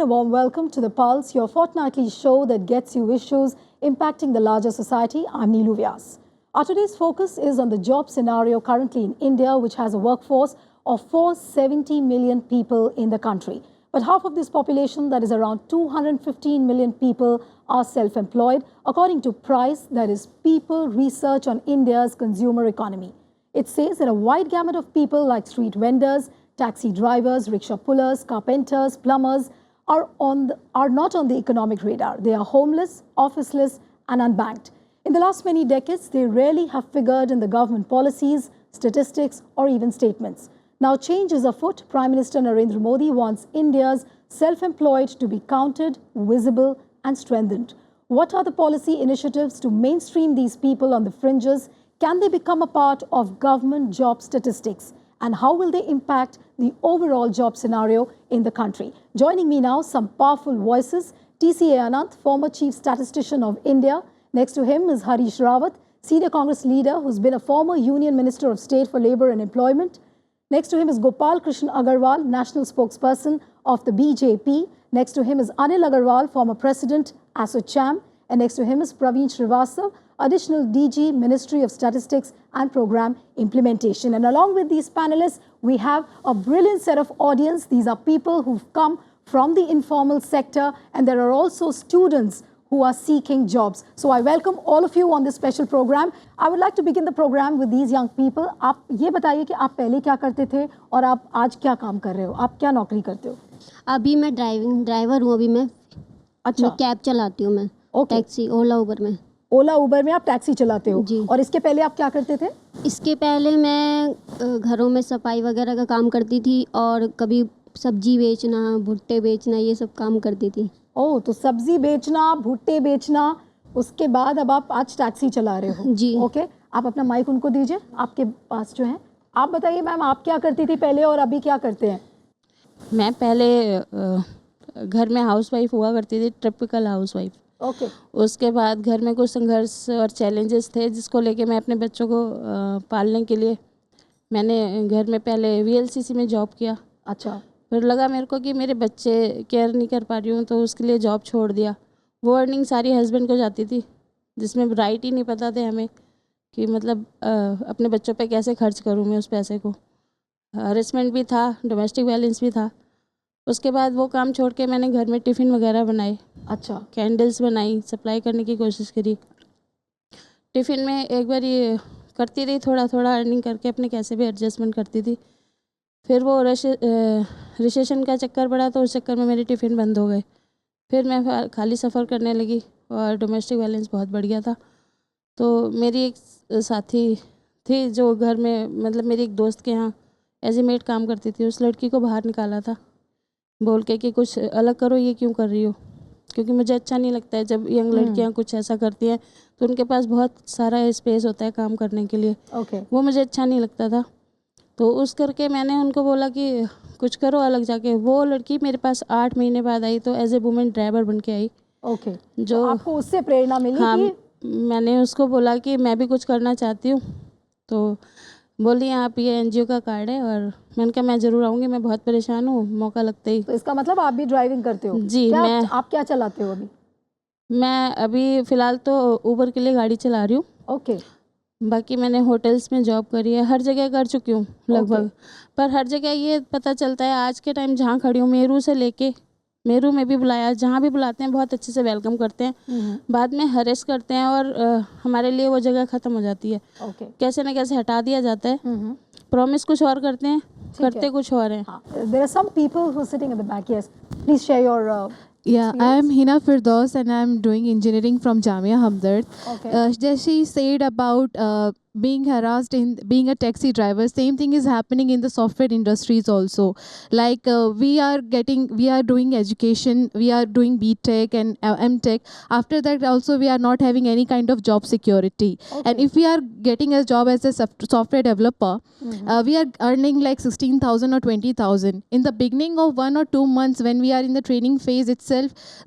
a warm welcome to The Pulse, your fortnightly show that gets you issues impacting the larger society. I'm Neelu, Vyas. Our today's focus is on the job scenario currently in India, which has a workforce of 470 million people in the country. But half of this population, that is around 215 million people, are self-employed, according to PRICE, that is People Research on India's Consumer Economy. It says that a wide gamut of people like street vendors, taxi drivers, rickshaw-pullers, carpenters, plumbers are not on the economic radar. They are homeless, officeless and unbanked. In the last many decades, they rarely have figured in the government policies, statistics or even statements. Now change is afoot. Prime Minister Narendra Modi wants India's self-employed to be counted, visible and strengthened. What are the policy initiatives to mainstream these people on the fringes? Can they become a part of government job statistics? And how will they impact the overall job scenario in the country? Joining me now, some powerful voices. TCA Anant, former Chief Statistician of India. Next to him is Harish Rawat, Senior Congress leader who's been a former Union Minister of State for Labour and Employment. Next to him is Gopal Krishna Agarwal, National Spokesperson of the BJP. Next to him is Anil Agarwal, former President, ASSOCHAM. And next to him is Pravin, Srivastava, Additional DG, Ministry of Statistics and Program Implementation. And along with these panelists, we have a brilliant set of audience. These are people who've come from the informal sector, and there are also students who are seeking jobs. So I welcome all of you on this special program. I would like to begin the program with these young people. आप ये बताइए कि आप पहले क्या करते थे और आप आज क्या काम कर रहे हो? आप क्या नौकरी करते हो? अभी मैं ड्राइवर हूँ। अभी मैं कैब चलाती हूँ मैं। टैक्सी ओला उबर में। ओला उबर में आप टैक्सी चलाते हो जी। और इसके पहले आप क्या करते थे? इसके पहले मैं घरों में सफाई वगैरह का काम करती थी और कभी सब्जी बेचना, भुट्टे बेचना, ये सब काम करती थी। ओह, तो सब्जी बेचना, भुट्टे बेचना, उसके बाद अब आप आज टैक्सी चला रहे हो जी। ओके, आप अपना माइक उनको दीजिए, आपके पास जो है। आप बताइए मैम, आप क्या करती थी पहले और अभी क्या करते हैं? मैं पहले घर में हाउसवाइफ हुआ करती थी, टिपिकल हाउसवाइफ। ओके। उसके बाद घर में कुछ संघर्ष और चैलेंजेस थे, जिसको लेके मैं अपने बच्चों को पालने के लिए मैंने घर में पहले VLCC में जॉब किया। अच्छा। फिर लगा मेरे को कि मेरे बच्चे केयर नहीं कर पा रही हूँ, तो उसके लिए जॉब छोड़ दिया। वो अर्निंग सारी हस्बैंड को जाती थी, जिसमें राइट ही नहीं पता थे हमें कि मतलब अपने बच्चों पे कैसे खर्च करूँ मैं उस पैसे को। हरेसमेंट भी था, डोमेस्टिक वायलेंस भी था। उसके बाद वो काम छोड़ के मैंने घर में टिफ़िन वगैरह बनाए। अच्छा। कैंडल्स बनाई, सप्लाई करने की कोशिश करी। टिफ़िन में एक बार ये करती रही, थोड़ा थोड़ा अर्निंग करके अपने कैसे भी एडजस्टमेंट करती थी। फिर वो रिसेशन का चक्कर पड़ा, तो उस चक्कर में मेरे टिफ़िन बंद हो गए। फिर मैं खाली सफ़र करने लगी और डोमेस्टिक वायलेंस बहुत बढ़ गया था। तो मेरी एक साथी थी जो घर में, मतलब मेरी एक दोस्त के यहाँ एज ए मेड काम करती थी। उस लड़की को बाहर निकाला था बोल के कि कुछ अलग करो, ये क्यों कर रही हो? क्योंकि मुझे अच्छा नहीं लगता है जब यंग लड़कियां कुछ ऐसा करती हैं, तो उनके पास बहुत सारा स्पेस होता है काम करने के लिए। वो मुझे अच्छा नहीं लगता था, तो उस करके मैंने उनको बोला कि कुछ करो अलग जाके। वो लड़की मेरे पास 8 महीने बाद आई, तो एज ए वुमेन ड्राइवर बन के आई। ओके। जो तो आपको उससे प्रेरणा मिली? हाँ, कि मैंने उसको बोला कि मैं भी कुछ करना चाहती हूँ। तो बोली आप ये NGO का कार्ड है, और मैंने कहा मैं ज़रूर आऊँगी, मैं बहुत परेशान हूँ, मौका लगता ही। तो इसका मतलब आप भी ड्राइविंग करते हो? जी। आप क्या चलाते हो अभी? मैं अभी फ़िलहाल तो उबर के लिए गाड़ी चला रही हूँ। ओके। बाकी मैंने होटल्स में जॉब करी है, हर जगह कर चुकी हूँ लगभग। पर हर जगह ये पता चलता है आज के टाइम जहाँ खड़ी हूँ, मेरू से लेके, मेरू में भी बुलाया, जहाँ भी बुलाते हैं बहुत अच्छे से वेलकम करते हैं। बाद में हरेस करते हैं और हमारे लिए वो जगह ख़त्म हो जाती है। कैसे न कैसे हटा दिया जाता है। प्रॉमिस कुछ और करते हैं, करते कुछ और हैं। There are some people who are sitting at the back. Yes, please share your Yeah, I am Hina Firdaus and I am doing engineering from Jamia Hamdard. Okay. Just she said about being harassed in being a taxi driver. Same thing is happening in the software industries also. Like we are doing education, we are doing BTech and MTech. After that also we are not having any kind of job security. And if we are getting a job as a software developer, we are earning like 16,000 or 20,000. In the beginning of 1 or 2 months when we are in the training phase itself,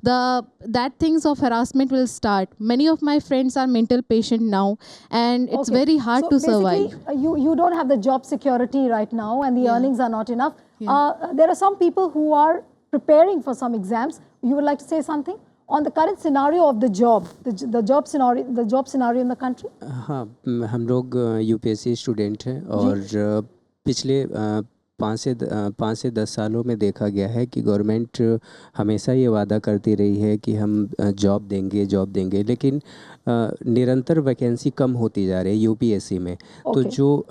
that things of harassment will start. Many of my friends are mental patient now, and it's very hard to survive. You don't have the job security right now, and the earnings are not enough. There are some people who are preparing for some exams. You would like to say something on the current scenario of the job, the job scenario in the country? हाँ, हम लोग UPSC student हैं और पिछले 5 से 10 सालों में देखा गया है कि गवर्नमेंट हमेशा ये वादा करती रही है कि हम जॉब देंगे, लेकिन निरंतर वैकेंसी कम होती जा रही है यूपीएससी में। तो जो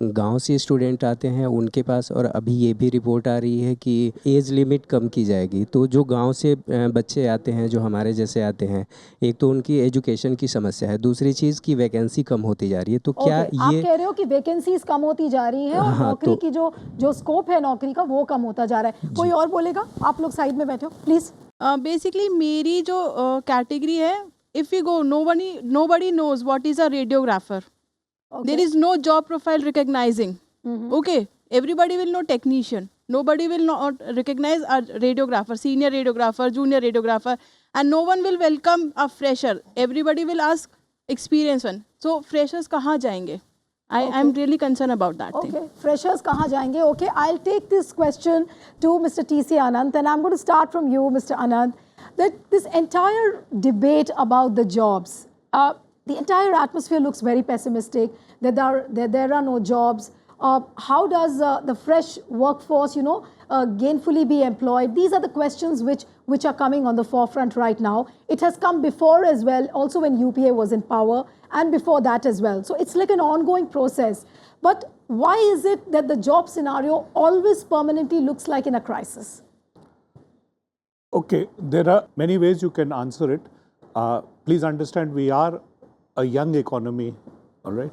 गांव से स्टूडेंट आते हैं उनके पास, और अभी ये भी रिपोर्ट आ रही है कि एज लिमिट कम की जाएगी, तो जो गांव से बच्चे आते हैं, जो हमारे जैसे आते हैं, एक तो उनकी एजुकेशन की समस्या है, दूसरी चीज़ की वैकेंसी कम होती जा रही है। तो क्या आप ये कह रहे हो कि वैकेंसीज कम होती जा रही है और नौकरी की जो स्कोप है नौकरी का वो कम होता जा रहा है? कोई और बोलेगा? आप लोग साइड में बैठे हो प्लीज। बेसिकली मेरी जो कैटेगरी है, if we go, nobody knows what is a radiographer. There is no job profile recognizing. Okay, everybody will know technician, nobody will not recognize a radiographer, senior radiographer, junior radiographer, and no one will welcome a fresher. Everybody will ask experienced one. So freshers kahan jayenge? I'm really concerned about that thing. Okay, freshers kahan jayenge? Okay, I'll take this question to Mr. TCA Anant, and I'm going to start from you, Mr. Anant. That this entire debate about the jobs, the entire atmosphere looks very pessimistic, that there are no jobs. How does the fresh workforce, gainfully be employed? These are the questions which are coming on the forefront right now. It has come before as well, also when UPA was in power, and before that as well. So it's like an ongoing process. But why is it that the job scenario always permanently looks like in a crisis? Okay, there are many ways you can answer it. Please understand, we are a young economy, all right?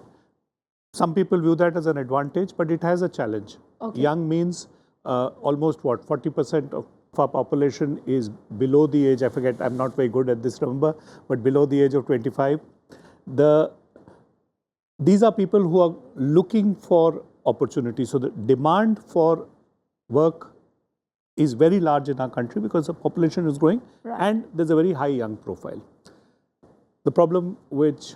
Some people view that as an advantage, but it has a challenge. Okay. Young means almost 40% of our population is below the age, I forget, I'm not very good at this number, but below the age of 25. These are people who are looking for opportunities. So the demand for work is very large in our country because the population is growing, and there's a very high young profile. The problem which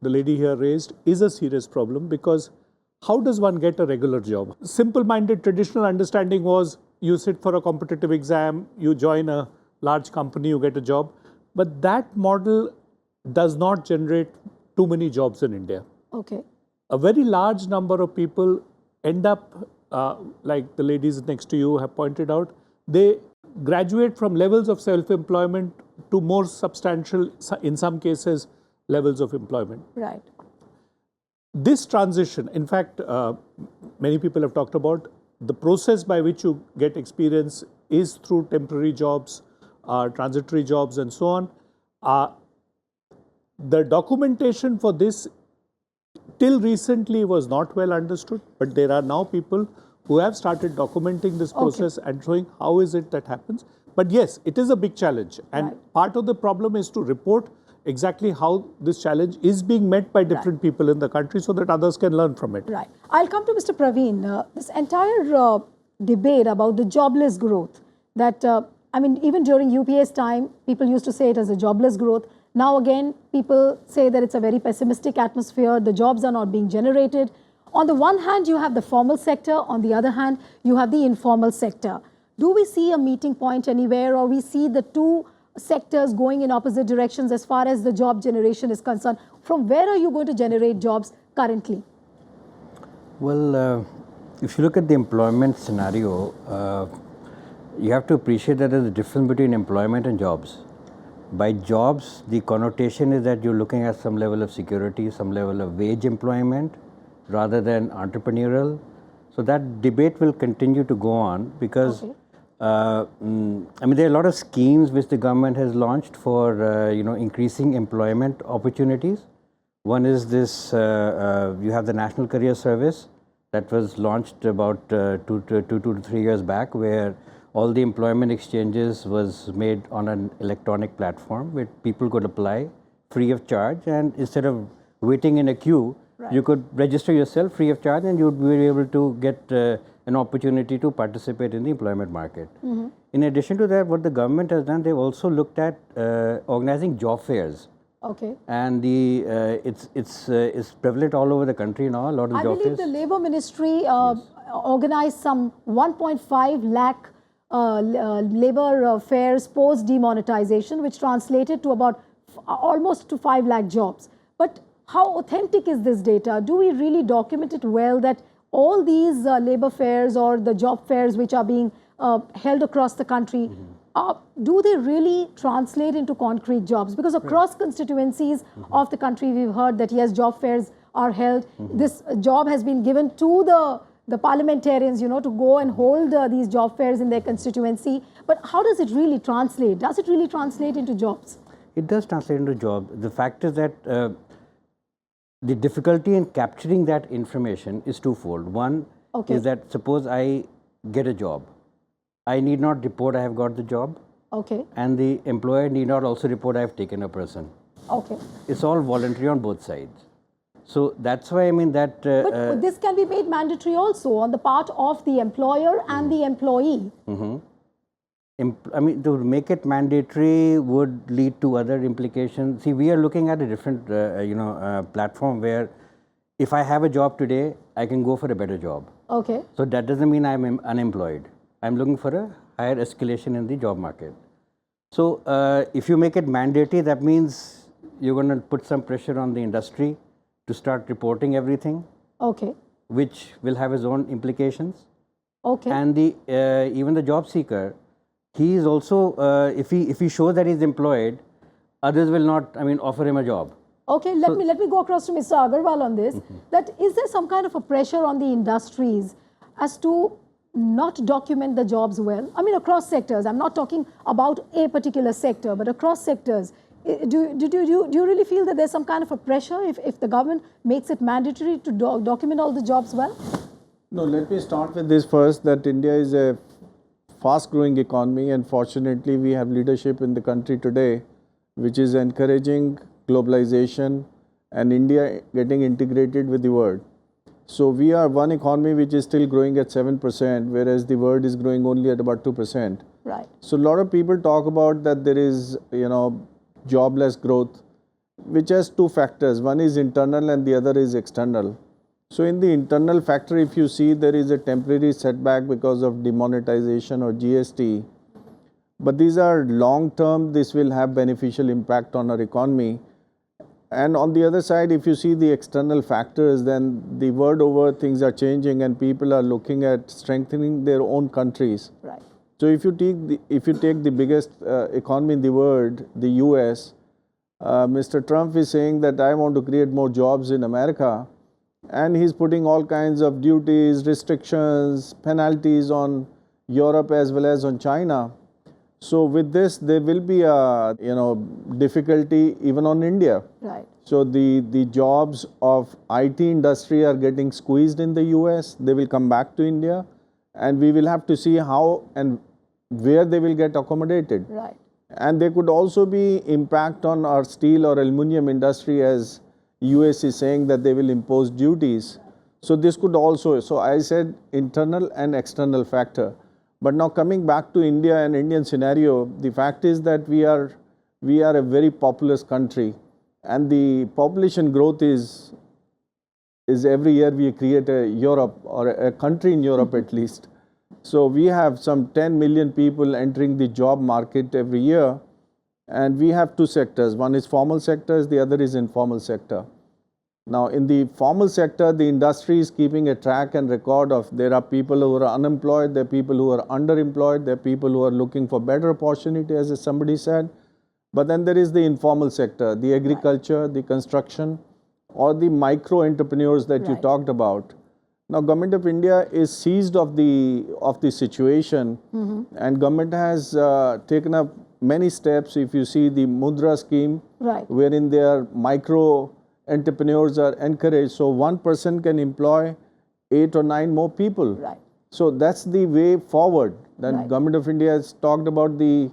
the lady here raised is a serious problem, because how does one get a regular job? Simple-minded traditional understanding was you sit for a competitive exam, you join a large company, you get a job. But that model does not generate too many jobs in India. Okay. A very large number of people end up, like the ladies next to you have pointed out, they graduate from levels of self-employment to more substantial, in some cases, levels of employment. Right. This transition, in fact, many people have talked about the process by which you get experience is through temporary jobs, transitory jobs, and so on. The documentation for this till recently was not well understood, but there are now people who have started documenting this process and showing how is it that happens. But yes, it is a big challenge, and part of the problem is to report exactly how this challenge is being met by different people in the country so that others can learn from it. Right. I'll come to Mr. Pravin. This entire debate about the jobless growth, that, I mean, even during UPA's time, people used to say it as a jobless growth. Now again, people say that it's a very pessimistic atmosphere, the jobs are not being generated. On the one hand, you have the formal sector, on the other hand, you have the informal sector. Do we see a meeting point anywhere, or we see the two sectors going in opposite directions as far as the job generation is concerned? From where are you going to generate jobs currently? Well, if you look at the employment scenario, you have to appreciate that there's a difference between employment and jobs. By jobs, the connotation is that you're looking at some level of security, some level of wage employment, rather than entrepreneurial. So that debate will continue to go on, because I mean, there are a lot of schemes which the government has launched for increasing employment opportunities. One is this: you have the National Career Service that was launched about 2 to 3 years back, where all the employment exchanges was made on an electronic platform where people could apply free of charge, and instead of waiting in a queue, you could register yourself free of charge, and you would be able to get an opportunity to participate in the employment market. In addition to that, what the government has done, they've also looked at organizing job fairs. Okay. And it's prevalent all over the country now. A lot of I job believe fairs. the Labour Ministry organized some 1.5 lakh labor fares post demonetization, which translated to about almost to 5 lakh jobs. But how authentic is this data? Do we really document it well that all these labor fairs or the job fairs which are being held across the country, do they really translate into concrete jobs? Because across constituencies of the country, we've heard that yes, job fairs are held. This job has been given to the parliamentarians, you know, to go and hold these job fairs in their constituency. But how does it really translate? Does it really translate into jobs? It does translate into jobs. The fact is that the difficulty in capturing that information is twofold. One is that suppose I get a job. I need not report I have got the job. Okay. And the employer need not also report I have taken a person. Okay. It's all voluntary on both sides. So that's why I mean that... but this can be made mandatory also on the part of the employer and the employee. I mean, to make it mandatory would lead to other implications. See, we are looking at a different, platform where if I have a job today, I can go for a better job. Okay. So that doesn't mean I'm unemployed. I'm looking for a higher escalation in the job market. So if you make it mandatory, that means you're going to put some pressure on the industry to start reporting everything. Okay. Which will have its own implications. Okay. And the even the job seeker, he is also, if he shows that he's employed, others will not, offer him a job. Okay, let me go across to Mr. Agarwal on this. That is there some kind of a pressure on the industries as to not document the jobs well? I mean, across sectors. I'm not talking about a particular sector, but across sectors. Do you really feel that there's some kind of a pressure if the government makes it mandatory to document all the jobs well? No, let me start with this first, that India is a fast-growing economy, and fortunately we have leadership in the country today which is encouraging globalization and India getting integrated with the world. So we are one economy which is still growing at 7%, whereas the world is growing only at about 2%. Right. So a lot of people talk about that there is, jobless growth, which has two factors. One is internal and the other is external. So in the internal factor, if you see, there is a temporary setback because of demonetization or GST. But these are long term, this will have beneficial impact on our economy. And on the other side, if you see the external factors, then the world over things are changing and people are looking at strengthening their own countries. Right. So if you take the biggest economy in the world, the US, Mr. Trump is saying that I want to create more jobs in America, and he's putting all kinds of duties, restrictions, penalties on Europe as well as on China. So with this, there will be a difficulty even on India. Right. So the jobs of IT industry are getting squeezed in the US. They will come back to India, and we will have to see how and where they will get accommodated. Right. And there could also be impact on our steel or aluminum industry, as US is saying that they will impose duties. So this could also, so I said internal and external factor. But now coming back to India and Indian scenario, the fact is that we are a very populous country, and the population growth is every year we create a Europe or a country in Europe at least. So we have some 10 million people entering the job market every year, and we have two sectors. One is formal sectors, the other is informal sector. Now in the formal sector, the industry is keeping a track and record of there are people who are unemployed, there are people who are underemployed, there are people who are looking for better opportunity, as somebody said. But then there is the informal sector, the agriculture, the construction, or the micro entrepreneurs that you talked about. Now, Government of India is seized of the situation, and government has taken up many steps. If you see the Mudra scheme, wherein their micro entrepreneurs are encouraged, so one person can employ 8 or 9 more people. Right. So that's the way forward. Then Government of India has talked about the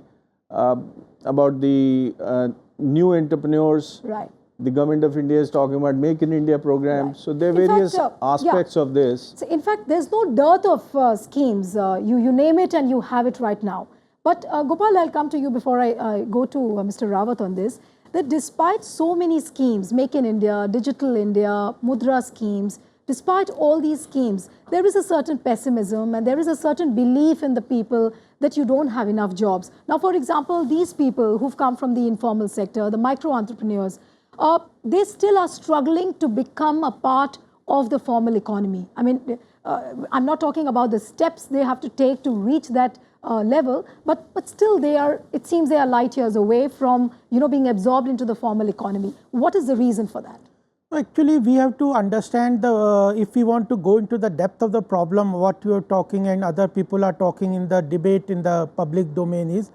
new entrepreneurs. Right. The Government of India is talking about Make in India program. So there are various aspects of this. So in fact, there's no dearth of schemes. You name it and you have it right now. But Gopal, I'll come to you before I go to Mr. Rawat on this. That despite so many schemes, Make in India, Digital India, Mudra schemes, despite all these schemes, there is a certain pessimism and there is a certain belief in the people that you don't have enough jobs. Now, for example, these people who've come from the informal sector, the micro entrepreneurs, they still are struggling to become a part of the formal economy. I mean, I'm not talking about the steps they have to take to reach that level, but still it seems they are light years away from, being absorbed into the formal economy. What is the reason for that? Actually, we have to understand if we want to go into the depth of the problem, what you are talking and other people are talking in the debate in the public domain is,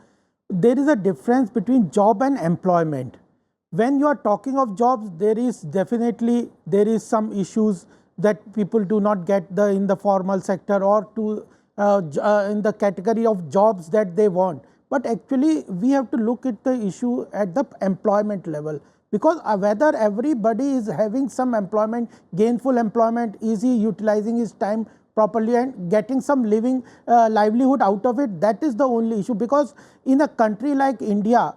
there is a difference between job and employment. When you are talking of jobs, there is some issues that people do not get in the formal sector or in the category of jobs that they want. But actually, we have to look at the issue at the employment level. Because whether everybody is having some employment, gainful employment, is he utilizing his time properly and getting some livelihood out of it, that is the only issue. Because in a country like India,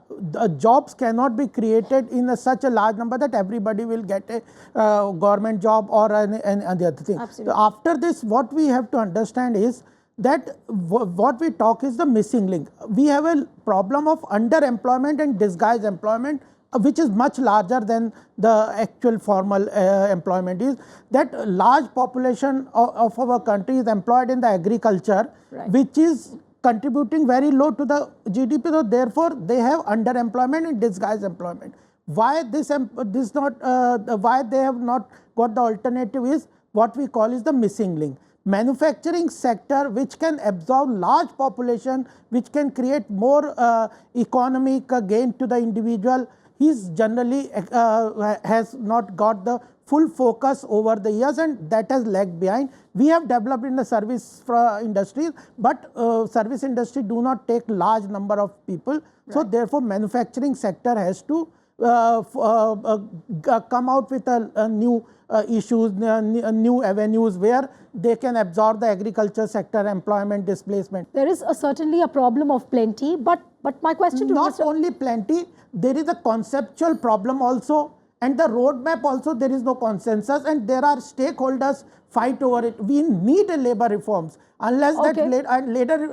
jobs cannot be created in such a large number that everybody will get a government job or any other thing. Absolutely. So after this, what we have to understand is that what we talk is the missing link. We have a problem of underemployment and disguised employment, which is much larger than the actual formal employment is. That large population of our country is employed in the agriculture, right, which is contributing very low to the GDP. So therefore, they have underemployment and disguised employment. Why why they have not got the alternative is what we call is the missing link. Manufacturing sector, which can absorb large population, which can create more economic gain to the individual, he's generally has not got the full focus over the years, and that has lagged behind. We have developed in the service industry, but service industry do not take large number of people. Right. So therefore, manufacturing sector has to come out with a new issues, new avenues where they can absorb the agriculture sector employment displacement. There is certainly a problem of plenty, but my question to not only plenty, there is a conceptual problem also, and the roadmap also there is no consensus, and there are stakeholders fight over it. We need a labor reforms. Unless that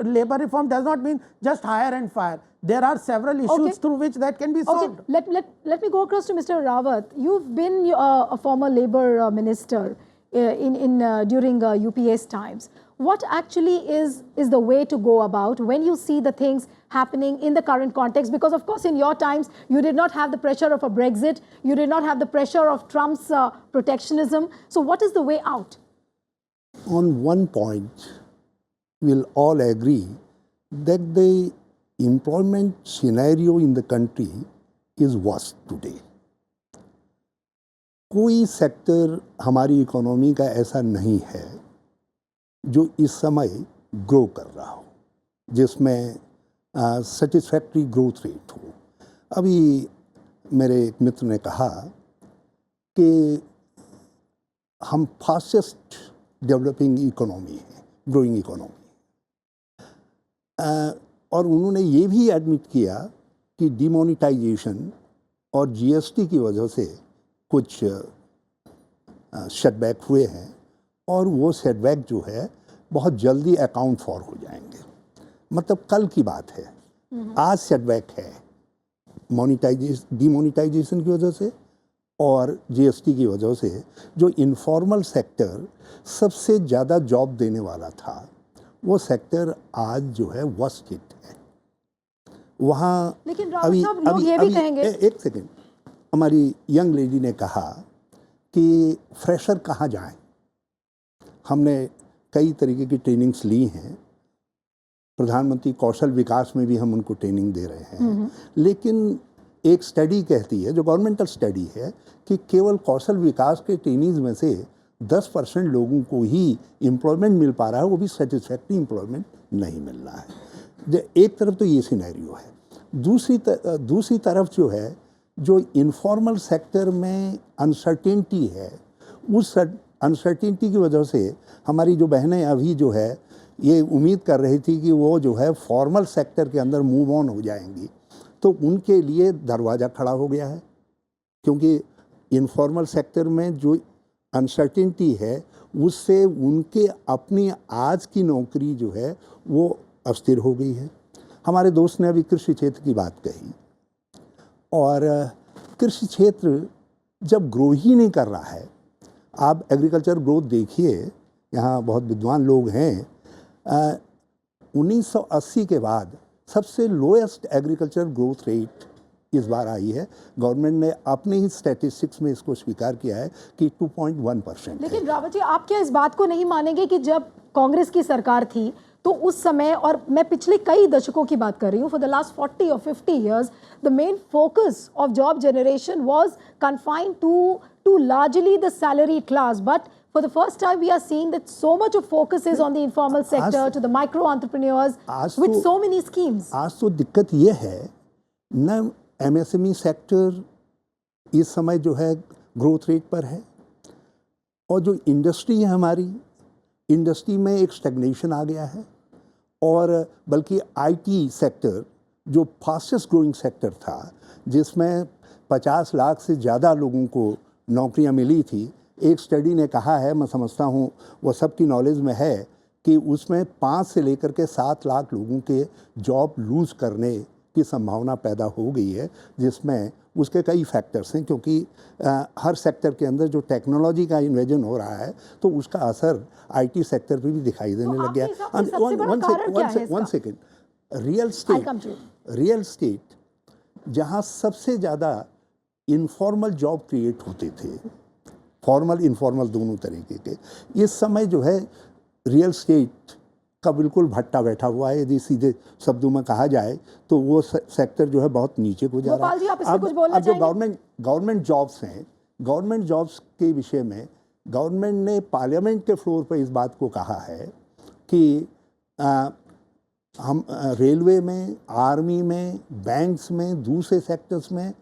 labor reform does not mean just hire and fire. There are several issues through which that can be solved. Okay, let me go across to Mr. Rawat. You've been a former labor minister during UPA's times. What actually is the way to go about when you see the things happening in the current context? Because of course in your times you did not have the pressure of a Brexit, you did not have the pressure of Trump's protectionism. So what is the way out? On one point, we'll all agree that the employment scenario in the country is worse today. कोई sector हमारी economy का ऐसा नहीं है जो इस समय grow कर रहा हो, जिसमें सेटिस्फैक्ट्री ग्रोथ रेट हो. अभी मेरे एक मित्र ने कहा कि हम फास्टेस्ट डेवलपिंग इकोनॉमी है, ग्रोइंग इकोनॉमी, और उन्होंने ये भी एडमिट किया कि डिमोनेटाइजेशन और जीएसटी की वजह से कुछ सेटबैक हुए हैं, और वो सेटबैक जो है बहुत जल्दी अकाउंट फॉर हो जाएंगे. मतलब कल की बात है, आज सेटबैक है डिमोनेटाइजेशन की वजह से और जीएसटी की वजह से. जो इनफॉर्मल सेक्टर सबसे ज़्यादा जॉब देने वाला था, वो सेक्टर आज जो है वर्स्ट हिट है. वहाँ लेकिन अभी ये भी कहेंगे, एक सेकेंड, हमारी यंग लेडी ने कहा कि फ्रेशर कहाँ जाएं. हमने कई तरीके की ट्रेनिंग्स ली हैं, प्रधानमंत्री कौशल विकास में भी हम उनको ट्रेनिंग दे रहे हैं, लेकिन एक स्टडी कहती है, जो गवर्नमेंटल स्टडी है, कि केवल कौशल विकास के ट्रेनिंग्स में से 10% लोगों को ही एम्प्लॉयमेंट मिल पा रहा है, वो भी सेटिस्फैक्ट्री एम्प्लॉयमेंट नहीं मिल रहा है. एक तरफ तो ये सिनेरियो है. दूसरी तरफ जो है, जो इनफॉर्मल सेक्टर में अनसर्टेनिटी है, उस अनसर्टेनिटी की वजह से हमारी जो बहनें अभी जो है ये उम्मीद कर रही थी कि वो जो है फॉर्मल सेक्टर के अंदर मूव ऑन हो जाएंगी, तो उनके लिए दरवाज़ा खड़ा हो गया है. क्योंकि इनफॉर्मल सेक्टर में जो अनसर्टेनिटी है, उससे उनके अपनी आज की नौकरी जो है वो अस्थिर हो गई है। हमारे दोस्त ने अभी कृषि क्षेत्र की बात कही, और कृषि क्षेत्र जब ग्रो ही नहीं कर रहा है, आप एग्रीकल्चर ग्रोथ देखिए, यहाँ बहुत विद्वान लोग हैं, 1980 के बाद सबसे लोएस्ट एग्रीकल्चर ग्रोथ रेट इस बार आई है। गवर्नमेंट ने अपने ही स्टैटिस्टिक्स में इसको स्वीकार किया है कि 2.1%। लेकिन रावत जी, आप क्या इस बात को नहीं मानेंगे कि जब कांग्रेस की सरकार थी तो उस समय, और मैं पिछले कई दशकों की बात कर रही हूँ, for the last 40 or 50 years, the main focus of job generation was confined to largely the salaried class, but for the first time we are seeing that so much of focus is on the informal sector, to the micro entrepreneurs with so many schemes. आज तो दिक्कत ये है न, MSME sector इस समय जो है ग्रोथ रेट पर है, और जो इंडस्ट्री है हमारी, इंडस्ट्री में एक स्टैग्नेशन आ गया है, और बल्कि IT सेक्टर जो फास्टेस्ट ग्रोइंग सेक्टर था, जिसमें 50 लाख से ज़्यादा लोगों को नौकरियां मिली थी, एक स्टडी ने कहा है, मैं समझता हूँ वो सबकी नॉलेज में है, कि उसमें 5 से लेकर के 7 लाख लोगों के जॉब लूज़ करने की संभावना पैदा हो गई है, जिसमें उसके कई फैक्टर्स हैं, क्योंकि हर सेक्टर के अंदर जो टेक्नोलॉजी का इन्वेजन हो रहा है तो उसका असर IT सेक्टर पे भी दिखाई देने लग गया है। वन सेकेंड, रियल स्टेट जहाँ सबसे ज़्यादा इनफॉर्मल जॉब क्रिएट होते थे, फॉर्मल इनफॉर्मल दोनों तरीके के, इस समय जो है रियल स्टेट का बिल्कुल भट्टा बैठा हुआ है। यदि सीधे शब्दों में कहा जाए तो वो सेक्टर जो है बहुत नीचे को जा रहा है। अब जो गवर्नमेंट जॉब्स हैं, गवर्नमेंट जॉब्स के विषय में गवर्नमेंट ने पार्लियामेंट के फ्लोर पर इस बात को कहा है कि हम रेलवे में, आर्मी में, बैंक्स में, दूसरे सेक्टर्स में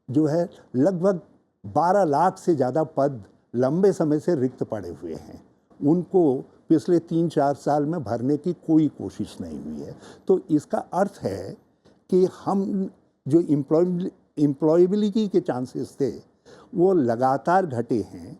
जो है लगभग 12 लाख से ज़्यादा पद लंबे समय से रिक्त पड़े हुए हैं। उनको पिछले 3-4 साल में भरने की कोई कोशिश नहीं हुई है। तो इसका अर्थ है कि हम जो एम्प्लॉयबिलिटी के चांसेस थे वो लगातार घटे हैं,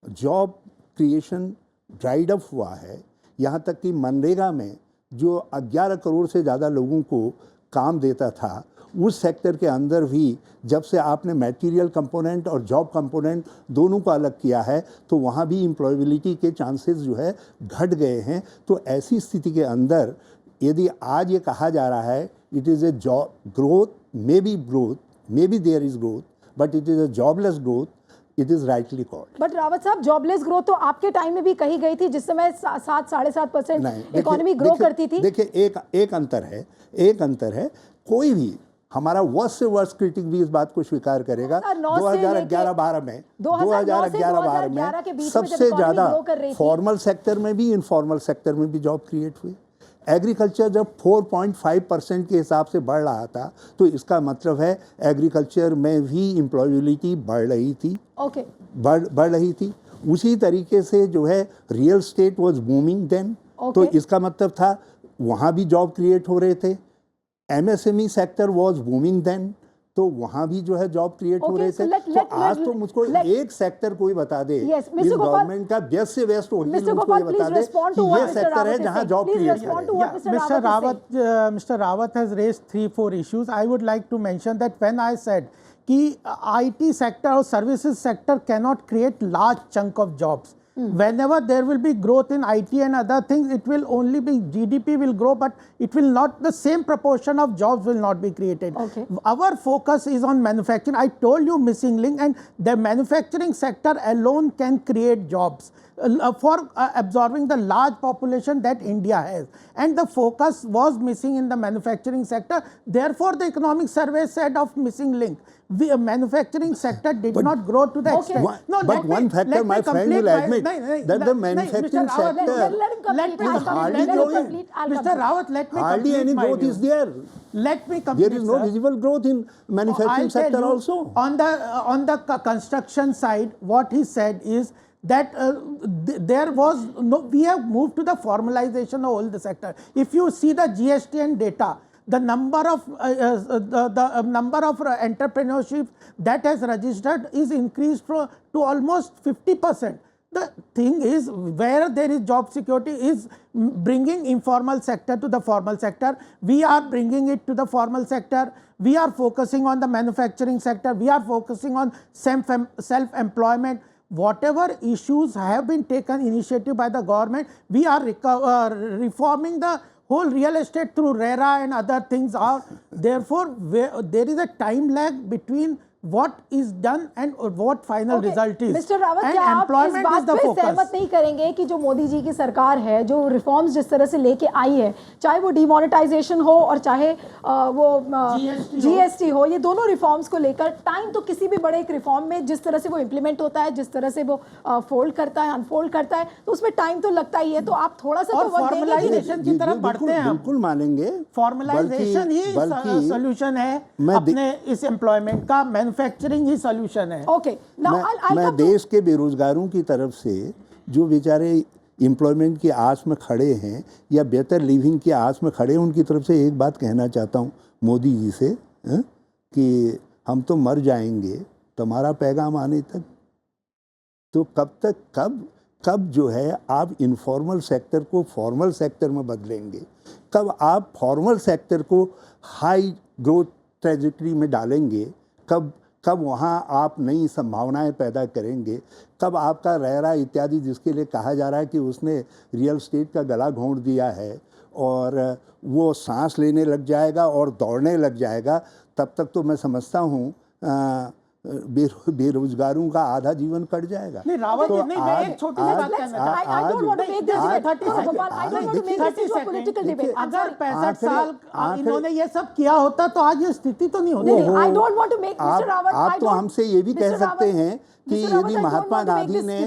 जॉब क्रिएशन ड्राइड अप हुआ है। यहाँ तक कि मनरेगा में जो 11 करोड़ से ज़्यादा लोगों को काम देता था, उस सेक्टर के अंदर भी जब से आपने मटेरियल कंपोनेंट और जॉब कंपोनेंट दोनों को अलग किया है, तो वहाँ भी एम्प्लॉयबिलिटी के चांसेस जो है घट गए हैं। तो ऐसी स्थिति के अंदर यदि आज ये कहा जा रहा है it is a job growth, may be there is growth, but it is a jobless growth, it is rightly called. But Rawat साहब, जॉबलेस ग्रोथ तो आपके टाइम में भी कही गई थी, जिस समय 7-7.5% इकोनॉमी ग्रो करती थी। देखिए एक अंतर है, कोई भी हमारा वर्ष से वर्ष क्रिटिक भी इस बात को स्वीकार करेगा। 2011-12 में सबसे ज़्यादा फॉर्मल सेक्टर में भी, इनफॉर्मल सेक्टर में भी जॉब क्रिएट हुई। एग्रीकल्चर जब 4.5% के हिसाब से बढ़ रहा था, तो इसका मतलब है एग्रीकल्चर में भी एम्प्लॉयबिलिटी बढ़ रही थी, बढ़ रही थी। उसी तरीके से जो है real estate was booming then, तो इसका मतलब था वहाँ भी जॉब क्रिएट हो रहे थे। MSME sector was booming then, तो वहाँ भी जो है जॉब क्रिएट हो रहे थे। तो आज तो मुझको एक सेक्टर कोई बता दे, इस गवर्नमेंट का बेस्ट से बेस्ट मुझको ये बता दे कि ये सेक्टर है जहाँ जॉब क्रिएट हो रही है। Mr. Rawat has raised 3-4 issues. I would like to mention that when I said कि IT sector or services sector cannot create large chunk of jobs. Whenever there will be growth in IT and other things, it will only be GDP will grow, but it will not, the same proportion of jobs will not be created. Our focus is on manufacturing. I told you missing link, and the manufacturing sector alone can create jobs for absorbing the large population that India has. And the focus was missing in the manufacturing sector. Therefore, the economic survey said of missing link. The manufacturing sector did not grow to the extent. No, but one factor, my friend will admit that the manufacturing sector, Mr. Rawat, let me hardly any growth is there. Let me complete. There is no visible growth in manufacturing sector also. On the construction side, what he said is that there was no, we have moved to the formalization of all the sector. If you see the GSTN data, the number of entrepreneurship that has registered is increased to almost 50%. The thing is, where there is job security is bringing informal sector to the formal sector. We are bringing it to the formal sector. We are focusing on the manufacturing sector. We are focusing on self-employment. Whatever issues have been taken initiative by the government, we are reforming the whole real estate through RERA and other things are. Therefore, there is a time lag between what is done and what final result is. Mr. Rawat, क्या आप इस बात पे सहमत नहीं करेंगे कि जो मोदी जी की सरकार है, जो रिफॉर्म्स जिस तरह से लेके आई है, चाहे वो डिमोनेटाइजेशन हो और चाहे वो जीएसटी हो, ये दोनों रिफॉर्म्स को लेकर टाइम तो किसी भी बड़े एक रिफॉर्म में जिस तरह से वो इम्प्लीमेंट होता है, जिस तरह से वो फोल्ड करता है, अनफोल्ड करता है, तो उसमें टाइम तो लगता ही है. तो आप थोड़ा सा तो फॉर्मलाइजेशन की तरफ बढ़ते हैं. बिल्कुल मानेंगे, फॉर्मलाइजेशन ही सोल्यूशन है अपने इस एम्प्लॉयमेंट का. मैन्युफैक्चरिंग ही सॉल्यूशन है. ओके, मैं देश के बेरोजगारों की तरफ से जो बेचारे एम्प्लॉयमेंट की आस में खड़े हैं या बेहतर लिविंग की आस में खड़े हैं, उनकी तरफ से एक बात कहना चाहता हूँ मोदी जी से, कि हम तो मर जाएंगे तुम्हारा पैगाम आने तक. तो कब तक कब जो है आप इनफॉर्मल सेक्टर को फॉर्मल सेक्टर में बदलेंगे, कब आप फॉर्मल सेक्टर को हाई ग्रोथ ट्रेजेक्टरी में डालेंगे, कब वहाँ आप नई संभावनाएं पैदा करेंगे, कब आपका रेरा इत्यादि जिसके लिए कहा जा रहा है कि उसने रियल स्टेट का गला घोंट दिया है और वो सांस लेने लग जाएगा और दौड़ने लग जाएगा, तब तक तो मैं समझता हूँ बेरोजगारों का आधा जीवन कट जाएगा. नहीं रावत जी, नहीं मैं एक छोटी सी बात कहना चाहता हूं. I don't want to make this political debate. अगर 65 साल इन्होंने ये सब किया होता तो आज ये स्थिति तो नहीं होती. I don't want to make Mr. Rawat. आप तो हमसे ये भी कह सकते हैं कि यदि महात्मा गांधी ने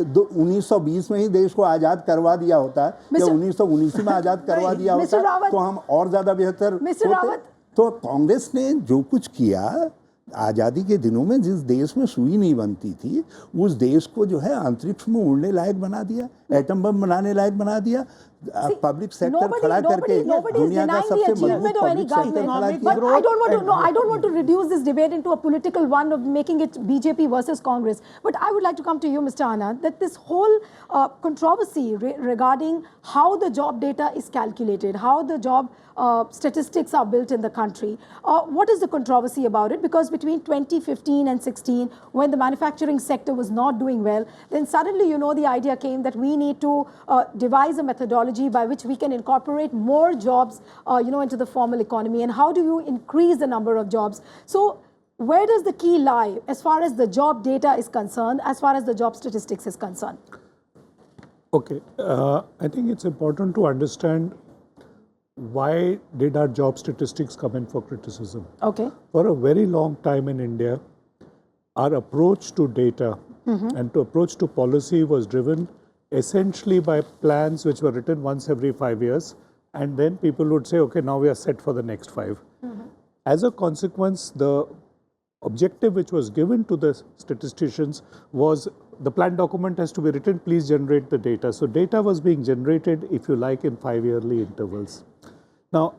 1920 में ही देश को आज़ाद करवा दिया होता या 1919 में आज़ाद करवा दिया होता तो हम और ज़्यादा बेहतर होते. तो कांग्रेस ने जो कुछ किया आज़ादी के दिनों में, जिस देश में सुई नहीं बनती थी, उस देश को जो है अंतरिक्ष में उड़ने लायक बना दिया, एटम बम बनाने लायक बना दिया, पब्लिक सेक्टर खड़ा करके दुनिया का सबसे मजबूत पब्लिक सेक्टर खड़ा किया. I don't want to reduce this debate into a political one of making it BJP versus Congress. But I would like to come to you, Mr. Anant, that this whole controversy regarding how the job data is calculated, how the job statistics are built in the country. What is the controversy about it? Because between 2015 and 16, when the manufacturing sector was not doing well, then suddenly, the idea came that we need to devise a methodology by which we can incorporate more jobs, into the formal economy. And how do you increase the number of jobs? So where does the key lie as far as the job data is concerned, as far as the job statistics is concerned? Okay, I think it's important to understand why did our job statistics come in for criticism. Okay. For a very long time in India, our approach to data and to approach to policy was driven essentially by plans which were written once every 5 years, and then people would say, okay, now we are set for the next 5. As a consequence, the objective which was given to the statisticians was the plan document has to be written, please generate the data. So data was being generated, if you like, in 5-yearly intervals. Now,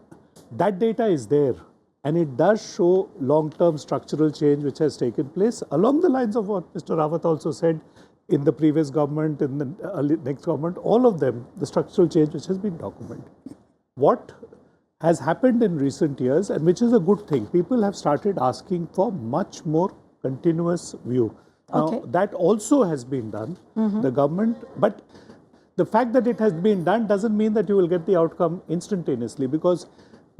that data is there, and it does show long-term structural change which has taken place along the lines of what Mr. Rawat also said in the previous government, in the next government, all of them, the structural change which has been documented. What has happened in recent years, and which is a good thing, people have started asking for much more continuous view. Now, that also has been done, the government, but the fact that it has been done doesn't mean that you will get the outcome instantaneously, because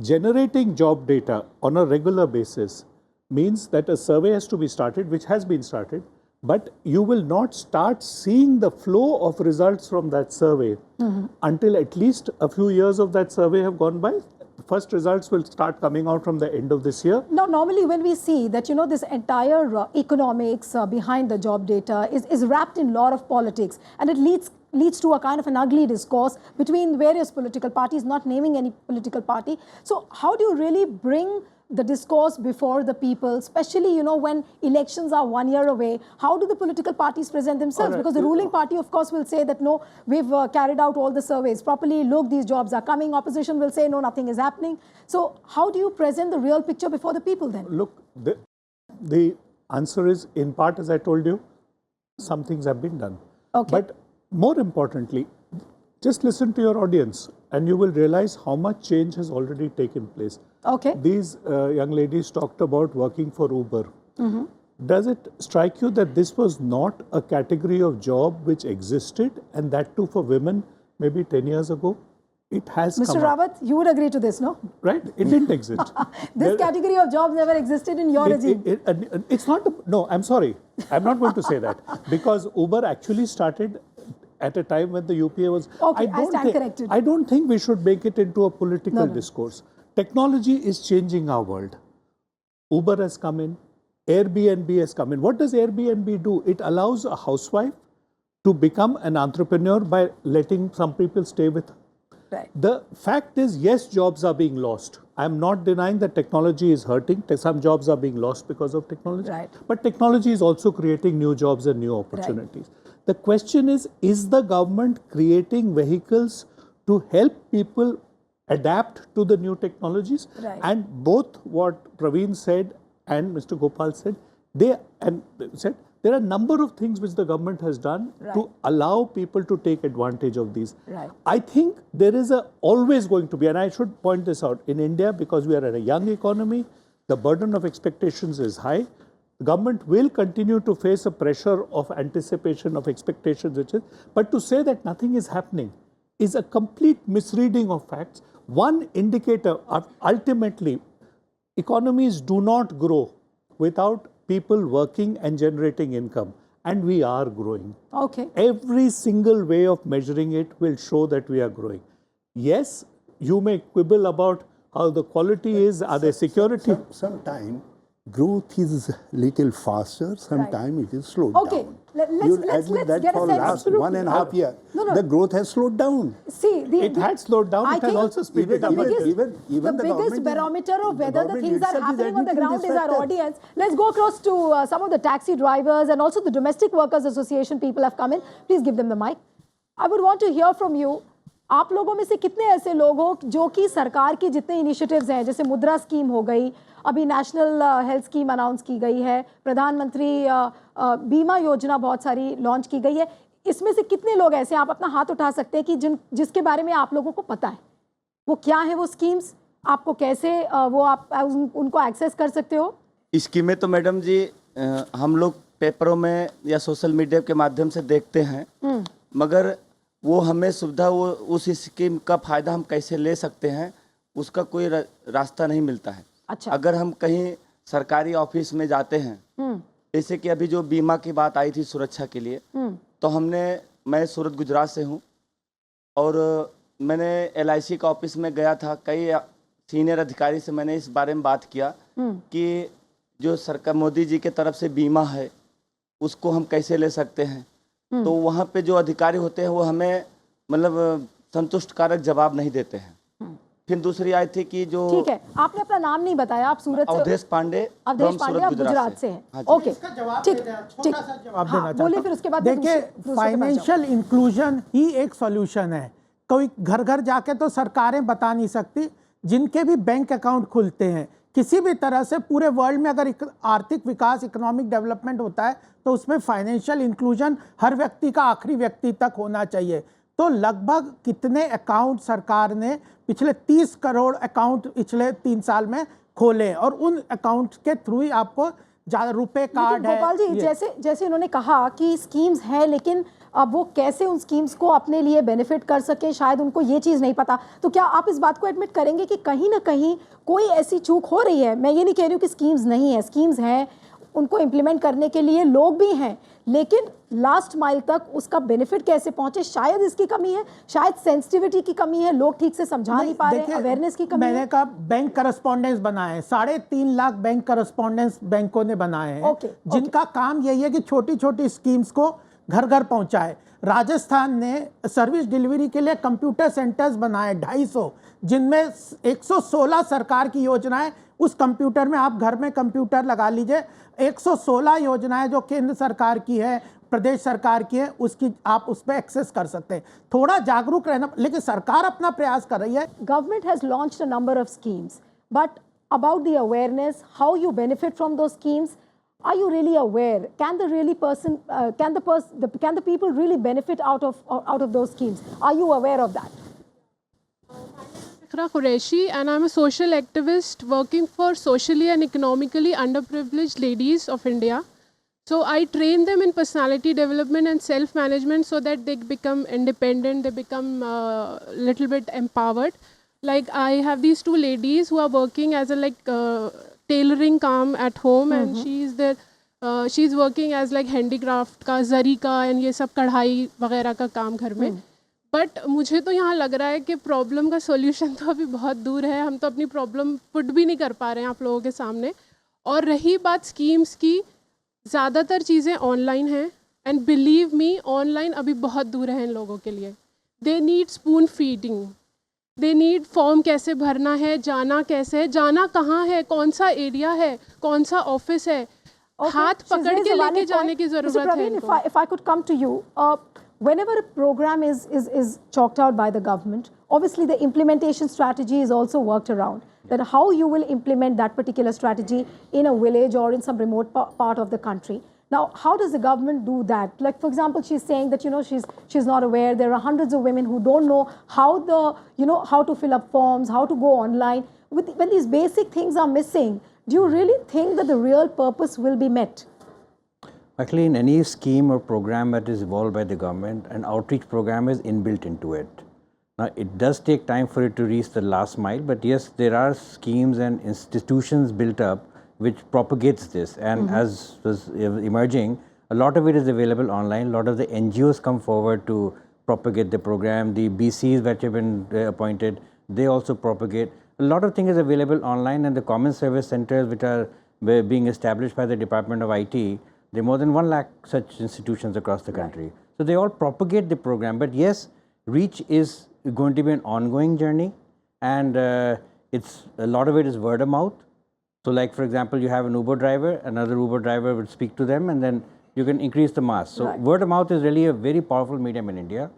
generating job data on a regular basis means that a survey has to be started, which has been started, but you will not start seeing the flow of results from that survey until at least a few years of that survey have gone by. First results will start coming out from the end of this year. Now, normally when we see that, this entire economics behind the job data is wrapped in a lot of politics, and it leads to a kind of an ugly discourse between various political parties, not naming any political party. So how do you really bring the discourse before the people, especially, when elections are 1 year away? How do the political parties present themselves? Because the ruling party, of course, will say that, no, we've carried out all the surveys properly, look, these jobs are coming. Opposition will say, no, nothing is happening. So how do you present the real picture before the people then? Look, the answer is, in part, as I told you, some things have been done. Okay. But more importantly, just listen to your audience and you will realize how much change has already taken place. Okay. These young ladies talked about working for Uber. Does it strike you that this was not a category of job which existed, and that too for women maybe 10 years ago? It has Mr. come up. Rawat, you would agree to this, no? Right? It didn't exist. This category of jobs never existed in your regime. It's not, no, I'm sorry. I'm not going to say that. Because Uber actually started at a time when the UPA was... Okay, I stand corrected. I don't think we should make it into a political discourse. Technology is changing our world. Uber has come in. Airbnb has come in. What does Airbnb do? It allows a housewife to become an entrepreneur by letting some people stay with her. Right. The fact is, yes, jobs are being lost. I'm not denying that technology is hurting. Some jobs are being lost because of technology. Right. But technology is also creating new jobs and new opportunities. Right. The question is the government creating vehicles to help people adapt to the new technologies? Right. And both what Pravin said and Mr. Gopal said, there are a number of things which the government has done to allow people to take advantage of these. Right. I think there is always going to be, and I should point this out, in India, because we are in a young economy, the burden of expectations is high. The government will continue to face a pressure of anticipation of expectations, but to say that nothing is happening is a complete misreading of facts. One indicator, ultimately, economies do not grow without people working and generating income, and we are growing. Okay. Every single way of measuring it will show that we are growing. Yes, you may quibble about how the quality is, are there security? Sometimes growth is little faster, sometimes it is slowed Okay. down. Let's Admit get that a for sense. last 1.5 years, No. the growth has slowed down. See, It had slowed down, I it has think also speeded up. even the biggest government barometer of the whether the government things are itself is happening on the admitting ground this is our factor. audience. Let's go across to some of the taxi drivers and also the Domestic Workers Association people have come in. Please give them the mic. I would want to hear from you. आप लोगों में से कितने ऐसे लोग हो जो कि सरकार की जितने इनिशिएटिव्स हैं, जैसे मुद्रा स्कीम हो गई, अभी नेशनल हेल्थ स्कीम अनाउंस की गई है, प्रधानमंत्री बीमा योजना बहुत सारी लॉन्च की गई है, इसमें से कितने लोग ऐसे आप अपना हाथ उठा सकते हैं कि जिसके बारे में आप लोगों को पता है? वो क्या है वो स्कीम्स? आपको कैसे वो आप उनको एक्सेस कर सकते हो? स्कीमें तो मैडम जी हम लोग पेपरों में या सोशल मीडिया के माध्यम से देखते हैं, मगर वो हमें सुविधा वो उस स्कीम का फ़ायदा हम कैसे ले सकते हैं उसका कोई रास्ता नहीं मिलता है। अच्छा। अगर हम कहीं सरकारी ऑफिस में जाते हैं, जैसे कि अभी जो बीमा की बात आई थी सुरक्षा के लिए, तो मैं सूरत गुजरात से हूँ और मैंने LIC का ऑफिस में गया था, कई सीनियर अधिकारी से मैंने इस बारे में बात किया कि जो सरकार मोदी जी के तरफ से बीमा है उसको हम कैसे ले सकते हैं। तो वहाँ पे जो अधिकारी होते हैं वो हमें मतलब संतुष्टकारक जवाब नहीं देते हैं। फिर दूसरी आई थी कि जो ठीक है, आपने अपना नाम नहीं बताया, आप सूरत से अवधेश पांडे आप गुजरात से हैं। ओके, ठीक, जवाब देना बोलिए, फिर उसके बाद देखिए, फाइनेंशियल इंक्लूजन ही एक सॉल्यूशन है। कोई घर घर जाके तो सरकारें बता नहीं सकती, जिनके भी बैंक अकाउंट खुलते हैं किसी भी तरह से पूरे वर्ल्ड में अगर आर्थिक विकास, इकोनॉमिक डेवलपमेंट होता है तो उसमें फाइनेंशियल इंक्लूजन हर व्यक्ति का आखिरी व्यक्ति तक होना चाहिए। तो लगभग कितने अकाउंट सरकार ने पिछले 30 करोड़ अकाउंट पिछले 3 साल में खोले और उन अकाउंट के थ्रू ही आपको ज़्यादा रुपए कार्ड है। गोपाल जी, जैसे उन्होंने कहा कि स्कीम्स हैं, लेकिन अब वो कैसे उन स्कीम्स को अपने लिए बेनिफिट कर सके, शायद उनको ये चीज़ नहीं पता। तो क्या आप इस बात को एडमिट करेंगे कि कहीं ना कहीं कोई ऐसी चूक हो रही है? मैं ये नहीं कह रही हूँ कि स्कीम्स नहीं है, स्कीम्स हैं, उनको इम्प्लीमेंट करने के लिए लोग भी हैं, लेकिन लास्ट माइल तक उसका बेनिफिट कैसे पहुंचे, शायद इसकी कमी है, शायद सेंसिटिविटी की कमी है, लोग ठीक से समझा नहीं पा रहे हैं, अवेयरनेस की कमी मैंने है। कहा बैंक करस्पॉन्डेंस बनाए हैं, 3.5 लाख बैंक करस्पॉन्डेंस बैंकों ने बनाए हैं, जिनका काम यही है कि छोटी छोटी स्कीम्स को घर घर पहुंचाए। राजस्थान ने सर्विस डिलीवरी के लिए कंप्यूटर सेंटर्स बनाए 250, जिनमें 116 सरकार की योजनाएं, उस कंप्यूटर में आप घर में कंप्यूटर लगा लीजिए, 116 योजनाएं जो केंद्र सरकार की है, प्रदेश सरकार की है, उसकी आप उस पर एक्सेस कर सकते हैं। थोड़ा जागरूक रहना, लेकिन सरकार अपना प्रयास कर रही है। Government has launched a number of schemes, but about the awareness, how you benefit from दो schemes, Are you really aware? Can the people really benefit out of those schemes? Are you aware of that? Qureshi, and I'm a social activist working for socially and economically underprivileged ladies of India. So I train them in personality development and self-management so that they become independent, they become a little bit empowered. Like I have these two ladies who are working as a tailoring काम at home, and she's working as like handicraft का जरी का and ये सब कढ़ाई वगैरह का काम घर में. बट मुझे तो यहाँ लग रहा है कि प्रॉब्लम का सॉल्यूशन तो अभी बहुत दूर है. हम तो अपनी प्रॉब्लम पुट भी नहीं कर पा रहे हैं आप लोगों के सामने. और रही बात स्कीम्स की, ज़्यादातर चीज़ें ऑनलाइन हैं एंड बिलीव मी ऑनलाइन अभी बहुत दूर है इन लोगों के लिए. They need spoon feeding, they need form कैसे भरना है, जाना कैसे है, जाना कहाँ है, कौन सा एरिया है, कौन सा ऑफिस है, हाथ पकड़ के लेके जाने की ज़रूरत है इनको. If I could come to you, whenever a program is chalked out by the government, obviously the implementation strategy is also worked around. That how you will implement that particular strategy in a village or in some remote part of the country. Now, how does the government do that? Like, for example, she's saying that, she's not aware. There are hundreds of women who don't know how to fill up forms, how to go online. When these basic things are missing, do you really think that the real purpose will be met? Actually, in any scheme or program that is evolved by the government, an outreach program is inbuilt into it. Now, it does take time for it to reach the last mile, but yes, there are schemes and institutions built up which propagates this. And as was emerging, a lot of it is available online. A lot of the NGOs come forward to propagate the program. The BCs that have been appointed, they also propagate. A lot of things is available online, and the common service centers which are being established by the Department of IT, there are more than 1 lakh such institutions across the country. Right. So they all propagate the program. But yes, reach is going to be an ongoing journey, and it's a lot of it is word of mouth. So like, for example, you have an Uber driver, another Uber driver would speak to them, and then you can increase the mass. So word of mouth is really a very powerful medium in India.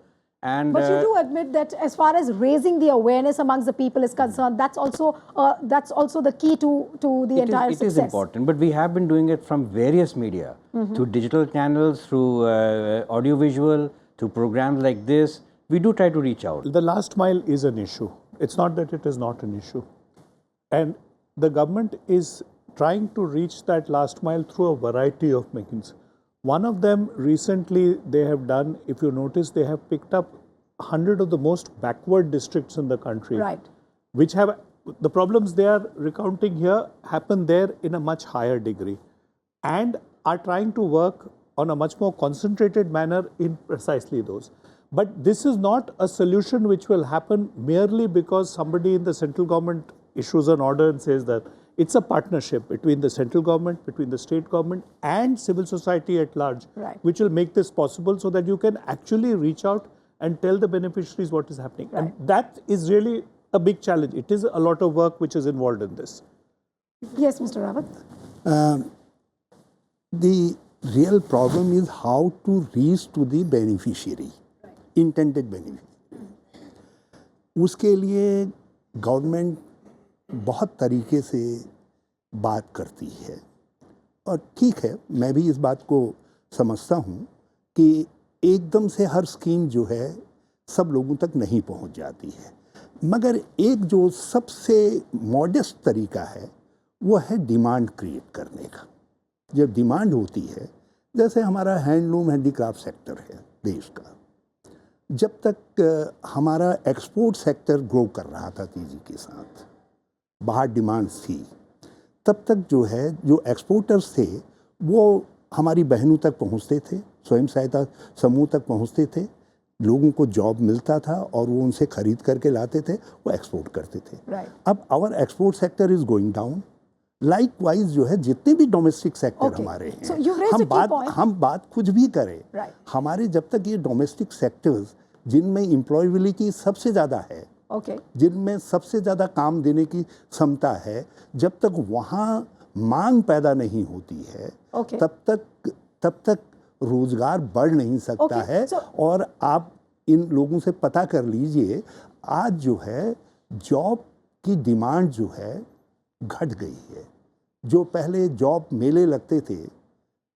And but you do admit that as far as raising the awareness amongst the people is concerned, that's also the key to the entire success. It is important, but we have been doing it from various media, through digital channels, through audiovisual, through programs like this. We do try to reach out. The last mile is an issue. It's not that it is not an issue. And the government is trying to reach that last mile through a variety of mechanisms. One of them recently they have done, if you notice, they have picked up 100 of the most backward districts in the country. Right. Which have, the problems they are recounting here happen there in a much higher degree, and are trying to work on a much more concentrated manner in precisely those. But this is not a solution which will happen merely because somebody in the central government issues an order and says that. It's a partnership between the central government, between the state government and civil society at large, which will make this possible so that you can actually reach out and tell the beneficiaries what is happening. And that is really a big challenge. It is a lot of work which is involved in this. Yes, Mr. Rawat. The real problem is how to reach to the beneficiary, intended beneficiary. उसके लिए government बहुत तरीके से बात करती है, और ठीक है, मैं भी इस बात को समझता हूँ कि एकदम से हर स्कीम जो है सब लोगों तक नहीं पहुँच जाती है, मगर एक जो सबसे मॉडेस्ट तरीका है वो है डिमांड क्रिएट करने का. जब डिमांड होती है, जैसे हमारा हैंडलूम हैंडीक्राफ्ट सेक्टर है देश का, जब तक हमारा एक्सपोर्ट सेक्टर ग्रो कर रहा था तेजी के साथ, बाहर डिमांड्स थी, तब तक जो है जो एक्सपोर्टर्स थे वो हमारी बहनों तक पहुंचते थे, स्वयं सहायता समूह तक पहुंचते थे, लोगों को जॉब मिलता था और वो उनसे खरीद करके लाते थे, वो एक्सपोर्ट करते थे. अब our export sector is going down. Likewise जो है जितने भी डोमेस्टिक सेक्टर हमारे हैं, हम बात कुछ भी करें, हमारे जब तक ये डोमेस्टिक सेक्टर्स जिनमें एम्प्लॉयबिलिटी सबसे ज़्यादा है, जिनमें सबसे ज़्यादा काम देने की क्षमता है, जब तक वहाँ मांग पैदा नहीं होती है, तब तक रोजगार बढ़ नहीं सकता है. और आप इन लोगों से पता कर लीजिए, आज जो है जॉब की डिमांड जो है घट गई है. जो पहले जॉब मेले लगते थे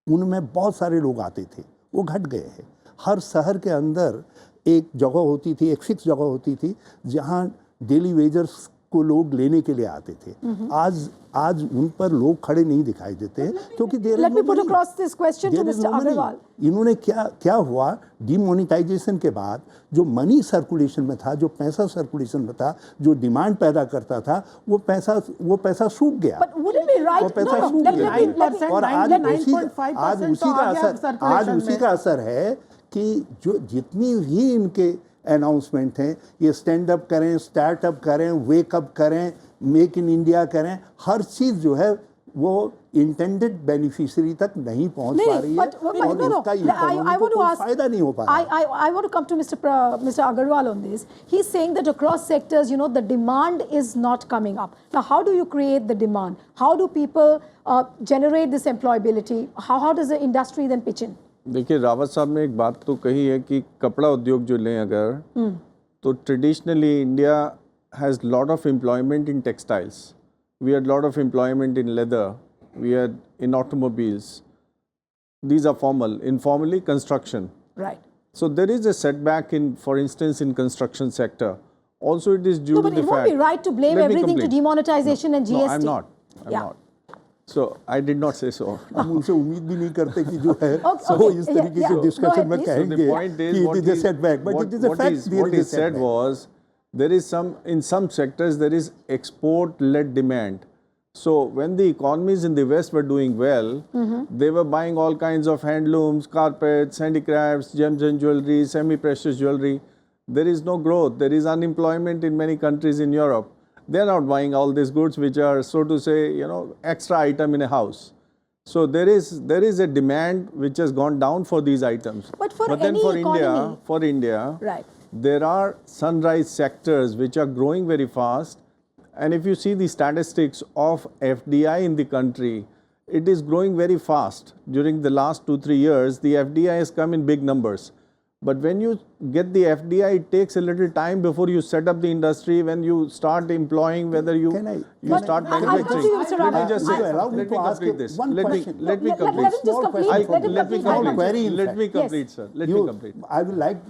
उनमें बहुत सारे लोग आते थे, वो घट गए हैं। हर शहर के अंदर एक जगह होती थी, एक फिक्स जगह होती थी जहाँ डेली वेजर्स को लोग लेने के लिए आते थे। आज उन पर लोग खड़े नहीं दिखाई देते हैं क्योंकि Let me put across this question to Mr. Agarwal. इन्होंने क्या हुआ, डिमोनेटाइजेशन के बाद जो मनी सर्कुलेशन में था, जो पैसा सर्कुलेशन में था, जो डिमांड पैदा करता था, वो पैसा सूख गया। But wouldn't it be right? वो पैसा सूख गया और आज उसी का असर है कि जो जितनी भी इनके अनाउंसमेंट हैं, ये स्टैंड अप करें, स्टार्टअप करें, वेकअप करें, मेक इन इंडिया करें, हर चीज़ जो है वो इंटेंडेड बेनिफिशियरी तक नहीं पहुंच पा रही है और उसका इकोनॉमी को कोई फायदा नहीं हो पा रहा है। I want to come to Mr. Agarwal on this. He's saying that across sectors, the demand is not coming up. Now, how do you create the demand? How do people generate this employability? How does the industry then pitch in? देखिए, रावत साहब ने एक बात तो कही है कि कपड़ा उद्योग जो लें अगर तो traditionally India has lot of employment in textiles, we had lot of employment in leather, we had in automobiles, these are formal, informally construction, right? So there is a setback in, for instance, in construction sector. Also, it is due to the fact. But it won't be right to blame everything to demonetization and GST. No, I'm not. I'm not. So I did not say so. हम उनसे उम्मीद भी नहीं करते कि जो है वो इस तरीके के डिस्कशन में कहेंगे कि it is a setback, but it is a fact. What he said was there is in some sectors there is export-led demand. So when the economies in the West were doing well, they were buying all kinds of handlooms, carpets, handicrafts, gems and jewelry, semi-precious jewelry. There is no growth. There is unemployment in many countries in Europe. They are not buying all these goods which are, so to say, extra item in a house. So there is a demand which has gone down for these items. But then any for economy, India, right, there are sunrise sectors which are growing very fast. And if you see the statistics of FDI in the country, it is growing very fast. During the last 2-3 years, the FDI has come in big numbers. But when you get the FDI, it takes a little time before you set up the industry, when you start employing, whether you start manufacturing. Let me just say, let me complete this. Let me complete. Let me complete, sir. Let me complete. I will like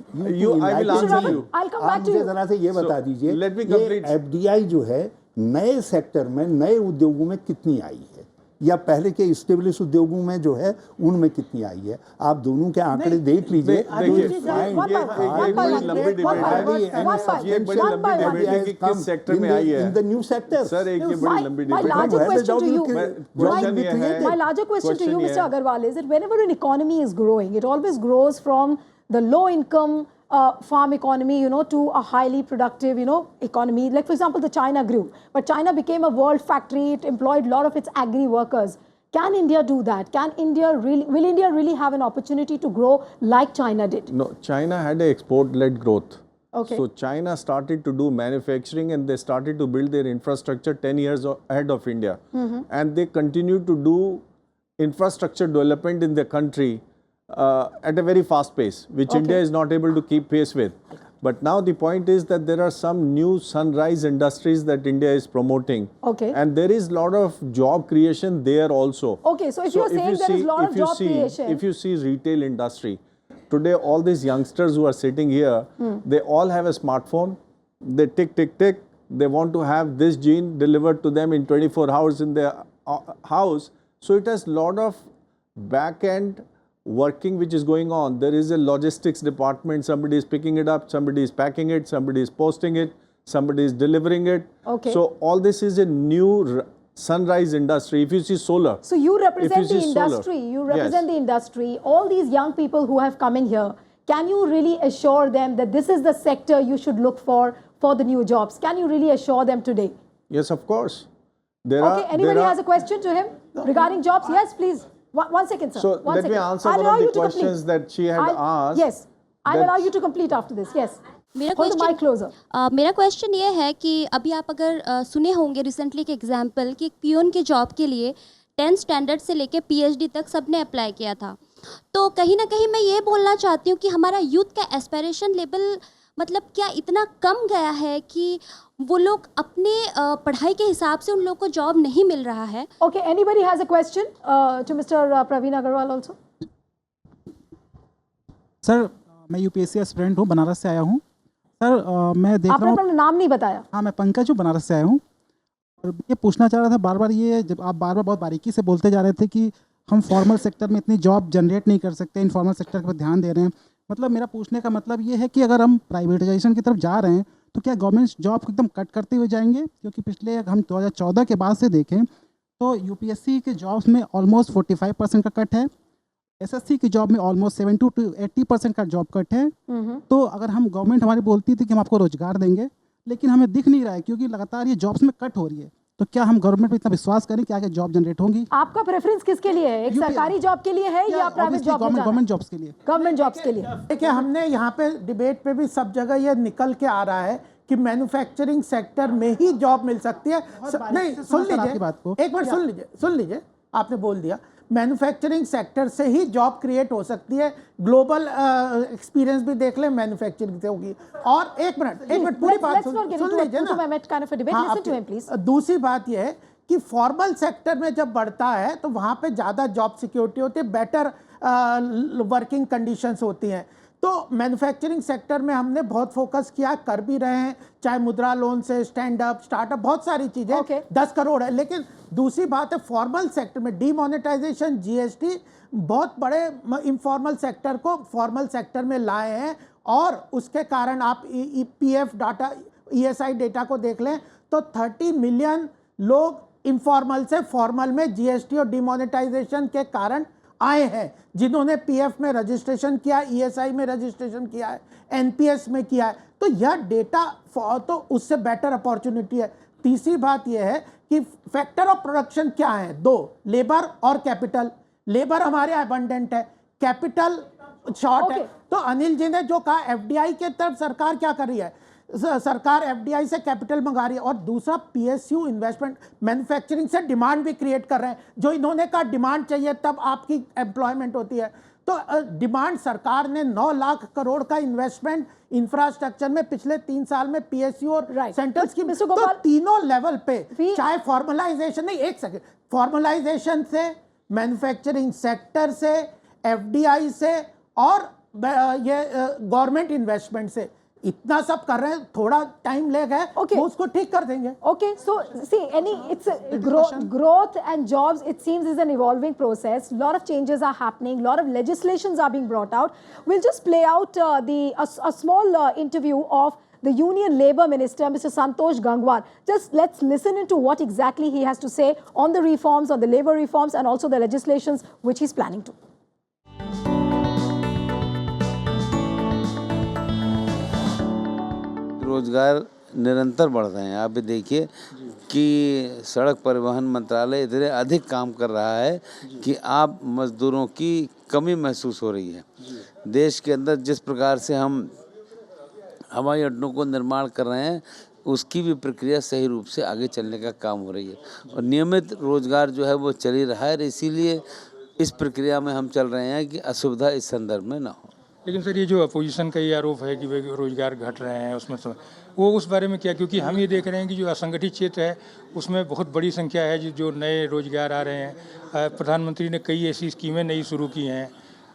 you. I will answer you. I'll come back to you. जरा से ये बता दीजिए, let me complete. ये FDI जो है नए sector में, नए उद्योगों में कितनी आई है या पहले के स्टेब्लिश उद्योगों में जो है उनमें कितनी आई है? आप दोनों के आंकड़े देख लीजिए। ये बड़ी लंबी डिबेट है कि किस सेक्टर में आई है। In the new sector, sir, एक ये बड़ी लंबी डिबेट है। My larger question to you, Mr. Agarwal, is that whenever an economy is growing, it always grows from the low income farm economy, to a highly productive, economy. Like, for example, the China grew, but China became a world factory. It employed a lot of its agri workers. Can India do that? Will India really have an opportunity to grow like China did? No, China had an export-led growth. Okay. So China started to do manufacturing and they started to build their infrastructure 10 years ahead of India. And they continue to do infrastructure development in the country at a very fast pace, which India is not able to keep pace with. But now the point is that there are some new sunrise industries that India is promoting. Okay. And there is a lot of job creation there also. Okay, so if you're saying there is a lot of job creation. If you see retail industry, today all these youngsters who are sitting here, they all have a smartphone. They tick, tick, tick. They want to have this gene delivered to them in 24 hours in their house. So it has a lot of back-end working which is going on. There is a logistics department. Somebody is picking it up, somebody is packing it, somebody is posting it, somebody is delivering it. Okay. So all this is a new sunrise industry. If you see solar. So you represent the industry. You represent the industry. All these young people who have come in here, can you really assure them that this is the sector you should look for the new jobs? Can you really assure them today? Yes, of course. Anybody has a question to him regarding jobs? Yes, please. One second, sir. So let me answer one of the questions that she had asked. Yes, I'll allow you to complete after this. Yes. Hold the mic closer. मेरा question ये है कि अभी आप अगर सुने होंगे recently के एग्जांपल कि पियोन के जॉब के लिए 10th स्टैंडर्ड से लेके PhD तक सबने अप्लाई किया था। तो कहीं ना कहीं मैं ये बोलना चाहती हूँ कि हमारा यूथ का एस्पिरेशन लेवल मतलब क्या इतना कम गया है कि वो लोग अपने पढ़ाई के हिसाब से उन लोगों को जॉब नहीं मिल रहा है? Okay, anybody has a question to Mr. Pravin Agarwal also? Sir मैं यूपीएससी एस्पिरेंट हूँ, बनारस से आया हूँ। सर मैं देख रहा आपने हूँ, अपना नाम नहीं बताया। हाँ मैं पंकज हूँ, बनारस से आया हूँ। और ये पूछना चाह रहा था बार बार, ये जब आप बार बार बहुत बारीकी से बोलते जा रहे थे कि हम फॉर्मल सेक्टर में इतनी जॉब जनरेट नहीं कर सकते, इनफॉर्मल सेक्टर पर ध्यान दे रहे हैं। मतलब मेरा पूछने का मतलब ये है कि अगर हम प्राइवेटाइजेशन की तरफ जा रहे हैं तो क्या गवर्नमेंट जॉब एकदम कट करते हुए जाएंगे? क्योंकि पिछले हम 2014 के बाद से देखें तो यूपीएससी के जॉब्स में ऑलमोस्ट 45% का कट है, एसएससी की जॉब में ऑलमोस्ट 70 to 80% का जॉब कट है। तो अगर हम गवर्नमेंट हमारी बोलती थी कि हम आपको रोजगार देंगे, लेकिन हमें दिख नहीं रहा है क्योंकि लगातार ये जॉब्स में कट हो रही है, तो क्या हम गवर्नमेंट पे इतना विश्वास करें कि आगे जॉब जनरेट होंगी? आपका प्रेफरेंस किसके लिए है? एक सरकारी जॉब के लिए है या प्राइवेट जॉब? गवर्नमेंट जॉब्स के लिए। गवर्नमेंट जॉब्स के लिए। देखिए, हमने यहाँ पे डिबेट पे भी सब जगह ये निकल के आ रहा है कि मैन्युफैक्चरिंग सेक्टर में ही जॉब मिल सकती है। नहीं, सुन लीजिए, एक बार सुन लीजिए, आपने बोल दिया मैन्युफैक्चरिंग सेक्टर से ही जॉब क्रिएट हो सकती है। ग्लोबल एक्सपीरियंस भी देख लें, मैन्युफैक्चरिंग से होगी। और एक मिनट पूरी बात सुन लीजिए ना। दूसरी बात यह है कि फॉर्मल सेक्टर में जब बढ़ता है तो वहाँ पे ज़्यादा जॉब सिक्योरिटी होती है, बेटर वर्किंग कंडीशंस होती हैं। तो मैन्युफैक्चरिंग सेक्टर में हमने बहुत फोकस किया, कर भी रहे हैं, चाहे मुद्रा लोन से स्टैंड अप, स्टार्टअप, बहुत सारी चीज़ें 10 करोड़ है। लेकिन दूसरी बात है फॉर्मल सेक्टर में डीमोनेटाइजेशन, जीएसटी बहुत बड़े इनफॉर्मल सेक्टर को फॉर्मल सेक्टर में लाए हैं। और उसके कारण आप ईपीएफ डाटा, ईएसआई डेटा को देख लें तो 30 मिलियन लोग इनफॉर्मल से फॉर्मल में जीएसटी और डीमोनेटाइजेशन के कारण आए हैं, जिन्होंने पीएफ में रजिस्ट्रेशन किया, ईएसआई में रजिस्ट्रेशन किया है, एनपीएस में किया है। तो यह डेटा तो उससे बेटर अपॉर्चुनिटी है। तीसरी बात यह है कि फैक्टर ऑफ प्रोडक्शन क्या है? 2, लेबर और कैपिटल। लेबर हमारे अबंडेंट है, कैपिटल शॉर्ट है। तो अनिल जी ने जो कहा, एफडीआई के तरफ सरकार क्या कर रही है? सरकार एफडीआई से कैपिटल मंगा रही है। और दूसरा पीएसयू इन्वेस्टमेंट मैन्युफैक्चरिंग से डिमांड भी क्रिएट कर रहे हैं। जो इन्होंने कहा डिमांड चाहिए तब आपकी एम्प्लॉयमेंट होती है। तो डिमांड, सरकार ने 9 लाख करोड़ का इन्वेस्टमेंट इंफ्रास्ट्रक्चर में पिछले 3 साल में पीएसयू और सेंट्रल स्कीम, तो तीनों लेवल पे, चाहे फॉर्मलाइजेशन, नहीं एक सेकेंड, फॉर्मलाइजेशन से, मैन्युफैक्चरिंग सेक्टर से, एफडीआई से और ये गवर्नमेंट इन्वेस्टमेंट से, इतना सब कर रहे हैं। थोड़ा टाइम लेगा, वो उसको ठीक कर देंगे। Okay, so see, it's growth and jobs, it seems, is an evolving process. Lot of changes are happening, lot of legislations are being brought out. We'll just play out a small interview of the Union Labour Minister, Mr. Santosh Gangwar. Just let's listen into what exactly he has to say on the reforms, on the labour reforms, and also the legislations which he's planning to. रोजगार निरंतर बढ़ रहे हैं। आप भी देखिए कि सड़क परिवहन मंत्रालय इतने अधिक काम कर रहा है कि आप मजदूरों की कमी महसूस हो रही है। देश के अंदर जिस प्रकार से हम हवाई अड्डों को निर्माण कर रहे हैं, उसकी भी प्रक्रिया सही रूप से आगे चलने का काम हो रही है और नियमित रोजगार जो है वो चल ही रहा है। इसीलिए इस प्रक्रिया में हम चल रहे हैं कि असुविधा इस संदर्भ में ना हो। लेकिन सर, ये जो अपोजिशन का ये आरोप है कि रोजगार घट रहे हैं, उसमें वो उस बारे में क्या? क्योंकि हम ये देख रहे हैं कि जो असंगठित क्षेत्र है उसमें बहुत बड़ी संख्या है जो नए रोजगार आ रहे हैं। प्रधानमंत्री ने कई ऐसी स्कीमें नई शुरू की हैं,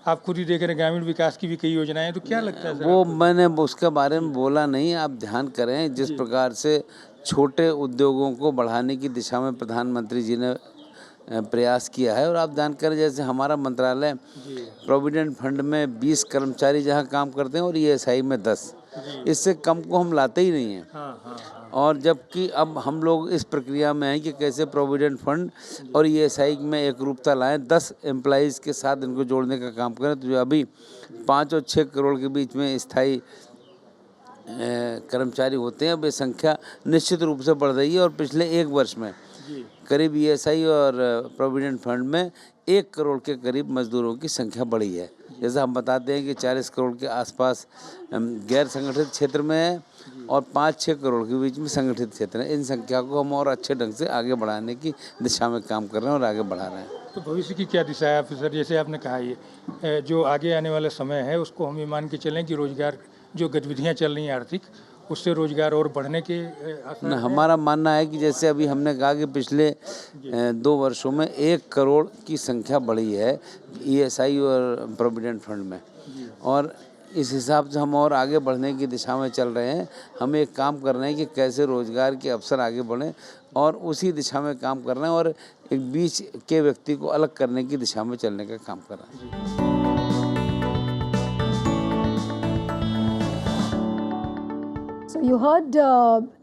आप खुद ही देख रहे हैं, ग्रामीण विकास की भी कई योजनाएं हैं। तो क्या लगता है सर? वो मैंने उसके बारे में बोला नहीं, आप ध्यान करें जिस प्रकार से छोटे उद्योगों को बढ़ाने की दिशा में प्रधानमंत्री जी ने प्रयास किया है। और आप ध्यान करें, जैसे हमारा मंत्रालय प्रोविडेंट फंड में 20 कर्मचारी जहां काम करते हैं और ईएसआई में 10, इससे कम को हम लाते ही नहीं हैं। और जबकि अब हम लोग इस प्रक्रिया में हैं कि कैसे प्रोविडेंट फंड और ईएसआई में एक रूपता लाएं, 10 एम्प्लॉइज़ के साथ इनको जोड़ने का काम करें। तो जो अभी 5 और 6 करोड़ के बीच में स्थायी कर्मचारी होते हैं, वे संख्या निश्चित रूप से बढ़ रही है। और पिछले 1 वर्ष में करीब ईएसआई और प्रोविडेंट फंड में 1 करोड़ के करीब मजदूरों की संख्या बढ़ी है। जैसे हम बताते हैं कि 40 करोड़ के आसपास गैर संगठित क्षेत्र में है और 5-6 करोड़ के बीच में संगठित क्षेत्र है। इन संख्या को हम और अच्छे ढंग से आगे बढ़ाने की दिशा में काम कर रहे हैं और आगे बढ़ा रहे हैं। तो भविष्य की क्या दिशा है सर? जैसे आपने कहा, ये जो आगे आने वाला समय है उसको हम ये मान के चलें कि रोजगार जो गतिविधियां चल रही हैं आर्थिक, उससे रोजगार और बढ़ने के आसार ना, हैं। हमारा मानना है कि जैसे अभी हमने कहा कि पिछले 2 वर्षों में 1 करोड़ की संख्या बढ़ी है ESI और प्रोविडेंट फंड में, और इस हिसाब से हम और आगे बढ़ने की दिशा में चल रहे हैं। हम एक काम कर रहे हैं कि कैसे रोजगार के अवसर आगे बढ़ें, और उसी दिशा में काम कर रहे हैं, और एक बीच के व्यक्ति को अलग करने की दिशा में चलने का काम कर रहे हैं। So you heard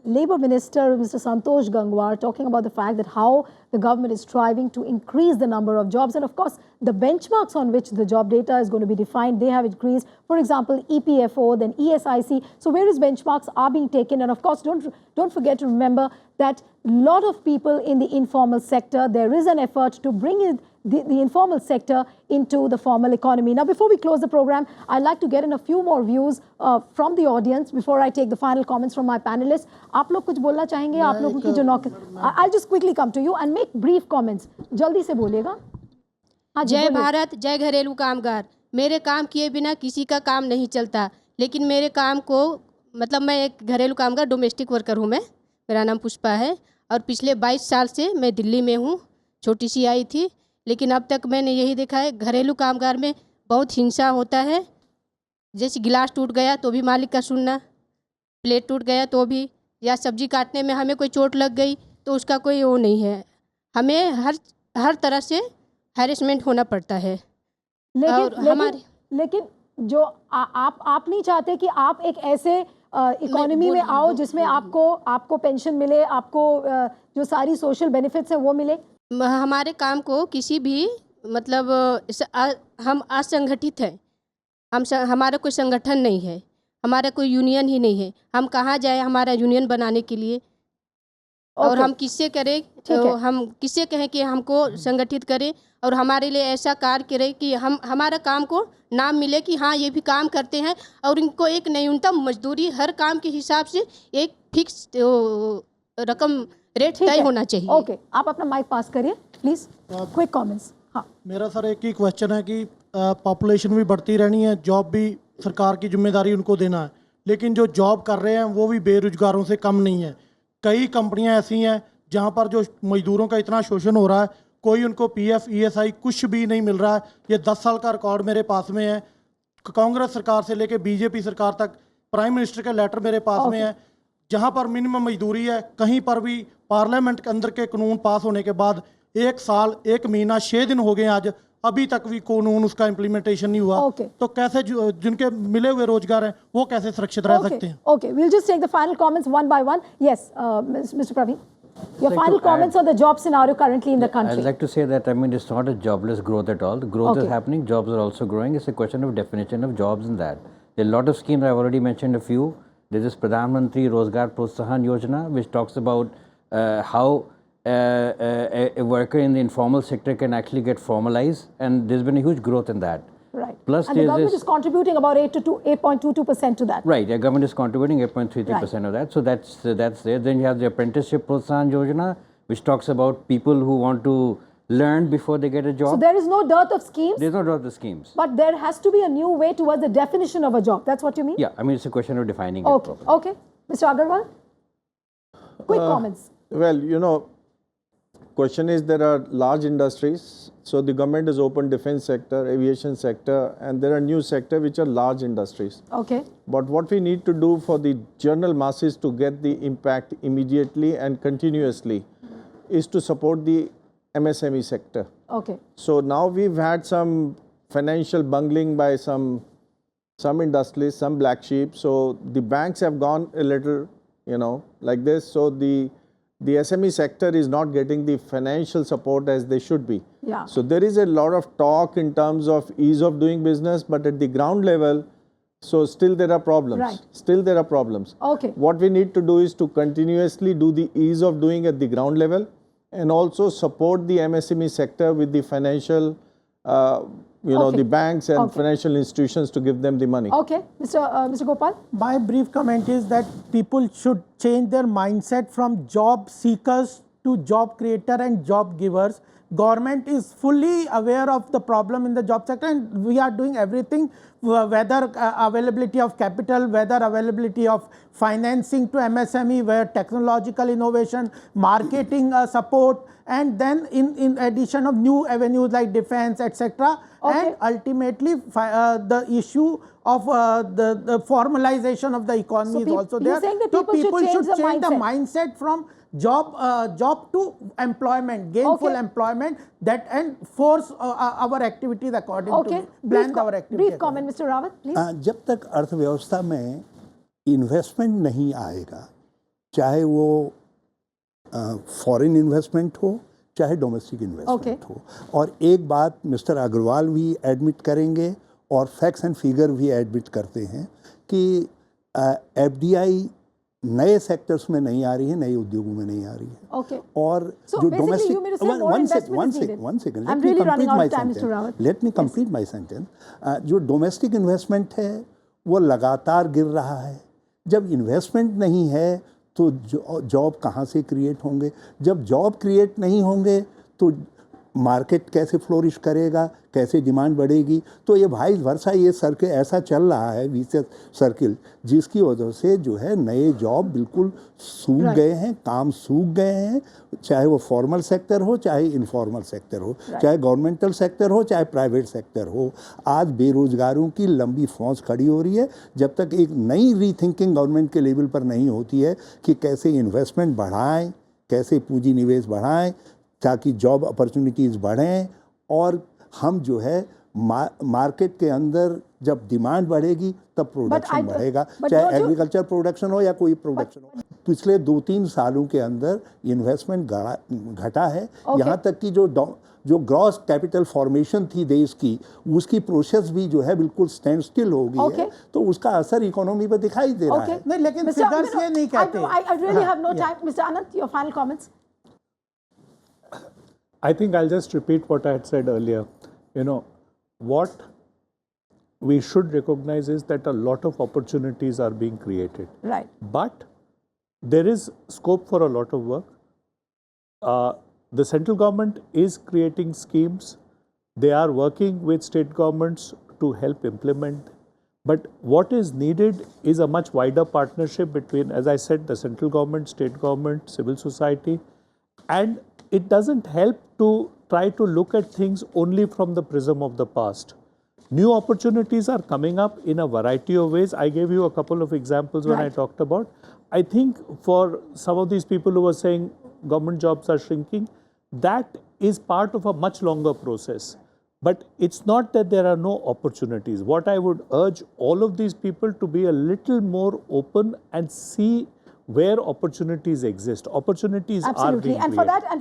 Labour Minister Mr. Santosh Gangwar talking about the fact that how the government is striving to increase the number of jobs, and of course the benchmarks on which the job data is going to be defined, they have increased. For example, EPFO, then ESIC. So various benchmarks are being taken, and of course don't forget to remember that a lot of people in the informal sector, there is an effort to bring in the informal sector into the formal economy. Now, before we close the program, I'd like to get in a few more views from the audience before I take the final comments from my panelists. आप लोग कुछ बोलना चाहेंगे? आप लोगों की जो नौकरी, I'll just quickly come to you and make brief comments. जल्दी से बोलिएगा. जय भारत, जय घरेलू कामगार. मेरे काम किए बिना किसी का काम नहीं चलता, लेकिन मेरे काम को, मतलब मैं एक घरेलू कामगार डोमेस्टिक वर्कर हूँ. मैं, मेरा नाम पुष्पा है, और पिछले 22 साल से मैं दिल्ली में हूँ. छोटी सी आई थी, लेकिन अब तक मैंने यही देखा है घरेलू कामगार में बहुत हिंसा होता है. जैसे गिलास टूट गया तो भी मालिक का सुनना, प्लेट टूट गया तो भी, या सब्जी काटने में हमें कोई चोट लग गई तो उसका कोई वो नहीं है. हमें हर तरह से हैरेसमेंट होना पड़ता है. लेकिन जो आप नहीं चाहते कि आप एक ऐसे इकोनॉमी में आओ जिसमें आपको पेंशन मिले, आपको जो सारी सोशल बेनिफिट्स हैं वो मिले? हमारे काम को किसी भी, मतलब हम असंगठित हैं. हमारा कोई संगठन नहीं है, हमारा कोई यूनियन ही नहीं है. हम कहाँ जाए हमारा यूनियन बनाने के लिए? और हम किससे करें? तो हम किससे कहें कि हमको संगठित करें और हमारे लिए ऐसा कार्य करें कि हमारा काम को नाम मिले कि हाँ ये भी काम करते हैं, और इनको एक न्यूनतम मजदूरी हर काम के हिसाब से एक फिक्स रकम रेट तय होना चाहिए. ओके, आप अपना माइक पास करिए प्लीज. Quick comments. हाँ, मेरा सर एक ही क्वेश्चन है कि पॉपुलेशन भी बढ़ती रहनी है, जॉब भी सरकार की जिम्मेदारी उनको देना है, लेकिन जो जॉब कर रहे हैं वो भी बेरोजगारों से कम नहीं है. कई कंपनियां ऐसी हैं जहां पर जो मजदूरों का इतना शोषण हो रहा है, कोई उनको PF ESI कुछ भी नहीं मिल रहा है. ये 10 साल का रिकॉर्ड मेरे पास में है. कांग्रेस सरकार से लेकर BJP सरकार तक प्राइम मिनिस्टर का लेटर मेरे पास में है, जहां पर मिनिमम मजदूरी है. कहीं पर भी पार्लियामेंट के अंदर के कानून पास होने के बाद 1 साल 1 महीना 6 दिन हो गए आज, अभी तक भी कानून उसका इम्प्लीमेंटेशन नहीं हुआ. तो कैसे जिनके मिले हुए रोजगार हैं वो कैसे सुरक्षित रह सकते हैं? Okay, we'll just take the final comments one by one. Yes, Mr. Pravin, your final comments on the job scenario currently in the country. I'd like to say that, I mean, it's not a jobless growth at all. The growth is happening, jobs are also growing. It's a question of definition of jobs in that. There are a lot of schemes, I've already mentioned a few. There's this Pradhan Mantri Rozgar Protsahan Yojana, which talks about how a worker in the informal sector can actually get formalized, and there's been a huge growth in that. Right. Plus, and the government is contributing about 8.22% to that. Right, the government is contributing 8.33% of that. So that's there. Then you have the Apprenticeship Protsahan Yojana, which talks about people who want to learn before they get a job. So there is no dearth of schemes? There's no dearth of schemes. But there has to be a new way towards the definition of a job. That's what you mean? Yeah, I mean, it's a question of defining it properly. Okay. Mr. Agarwal? Quick comments. Well, you know, question is, there are large industries. So the government has opened defense sector, aviation sector, and there are new sector which are large industries. Okay. But what we need to do for the general masses to get the impact immediately and continuously is to support the MSME sector. Okay. So now we've had some financial bungling by some industries, some black sheep. So the banks have gone a little, you know, like this. So the SME sector is not getting the financial support as they should be. Yeah. So there is a lot of talk in terms of ease of doing business, but at the ground level, so still there are problems. Right. Still there are problems. Okay. What we need to do is to continuously do the ease of doing at the ground level, and also support the MSME sector with the financial, the banks and financial institutions to give them the money. Okay. Mr. Gopal? My brief comment is that people should change their mindset from job seekers to job creator and job givers. Government is fully aware of the problem in the job sector, and we are doing everything, whether availability of capital, whether availability of financing to MSME, where technological innovation, marketing support, and then in addition of new avenues like defense, etc. And ultimately the issue of the formalization of the economy is also there. So people should change the mindset from job to employment, gainful employment, that and force our activities according to plan our activities. Brief comment, Mr. Rawat, please. जब तक अर्थव्यवस्था में investment नहीं आएगा, चाहे वो foreign investment हो चाहे डोमेस्टिक इन्वेस्टमेंट हो, और एक बात मिस्टर अग्रवाल भी एडमिट करेंगे और फैक्ट्स एंड फिगर भी एडमिट करते हैं कि एफडीआई नए सेक्टर्स में नहीं आ रही है, नए उद्योगों में नहीं आ रही है। और जो domestic let me complete my sentence, जो डोमेस्टिक इन्वेस्टमेंट है वो लगातार गिर रहा है। जब इन्वेस्टमेंट नहीं है तो जॉब कहाँ से क्रिएट होंगे? जब जॉब क्रिएट नहीं होंगे तो मार्केट कैसे फ्लोरिश करेगा, कैसे डिमांड बढ़ेगी? तो ये वाइस वर्सा ये सर्किल ऐसा चल रहा है, विशेष सर्किल, जिसकी वजह से जो है नए जॉब बिल्कुल सूख गए हैं, काम सूख गए हैं, चाहे वो फॉर्मल सेक्टर हो चाहे इनफॉर्मल सेक्टर हो, चाहे गवर्नमेंटल सेक्टर हो चाहे प्राइवेट सेक्टर हो। आज बेरोजगारों की लंबी फौज खड़ी हो रही है। जब तक एक नई रीथिंकिंग गवर्नमेंट के लेवल पर नहीं होती है कि कैसे इन्वेस्टमेंट बढ़ाएं, कैसे पूंजी निवेश बढ़ाएं ताकि जॉब अपॉर्चुनिटीज़ बढ़ें, और हम जो है मार्केट के अंदर जब डिमांड बढ़ेगी तब प्रोडक्शन बढ़ेगा, चाहे एग्रीकल्चर प्रोडक्शन हो या कोई प्रोडक्शन हो। पिछले 2-3 सालों के अंदर इन्वेस्टमेंट घटा है, यहाँ तक कि जो ग्रॉस कैपिटल फॉर्मेशन थी देश की, उसकी प्रोसेस भी जो है बिल्कुल स्टैंड स्टिल हो गई है। तो उसका असर इकोनॉमी पर दिखाई दे रहा है। नहीं, लेकिन फिगर्स ये नहीं कहते। I really have no time. Mr. Anant, your final comments. I think I'll just repeat what I had said earlier. You know, what we should recognize is that a lot of opportunities are being created. Right. But there is scope for a lot of work. The central government is creating schemes. They are working with state governments to help implement. But what is needed is a much wider partnership between, as I said, the central government, state government, civil society, and it doesn't help to try to look at things only from the prism of the past. New opportunities are coming up in a variety of ways. I gave you a couple of examples when I talked about. I think for some of these people who were saying government jobs are shrinking, that is part of a much longer process. But it's not that there are no opportunities. What I would urge all of these people to be a little more open and see where opportunities exist. Opportunities are being created. And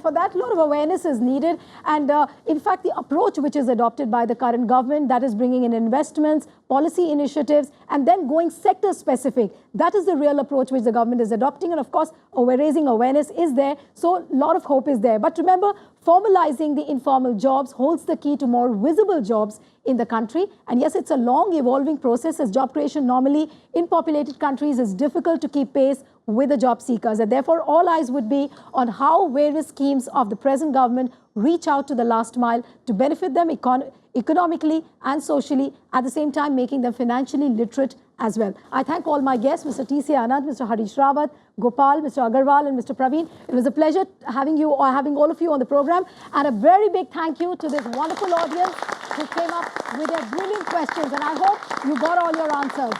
for that, a lot of awareness is needed. And in fact, the approach which is adopted by the current government, that is bringing in investments, policy initiatives, and then going sector specific. That is the real approach which the government is adopting. And of course, raising awareness is there. So a lot of hope is there. But remember, formalizing the informal jobs holds the key to more visible jobs in the country. And yes, it's a long evolving process, as job creation normally in populated countries is difficult to keep pace with the job seekers. And therefore, all eyes would be on how various schemes of the present government reach out to the last mile to benefit them economically and socially, at the same time making them financially literate as well. I thank all my guests, Mr. TCA Anant, Mr. Harish Rawat, Gopal, Mr. Agarwal, and Mr. Pravin. It was a pleasure having you or having all of you on the program. And a very big thank you to this wonderful audience who came up with their brilliant questions. And I hope you got all your answers.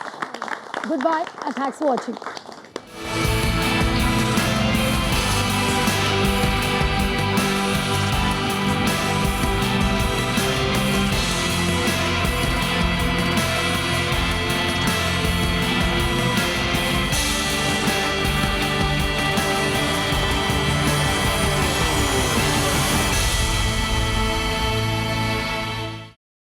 Goodbye and thanks for watching.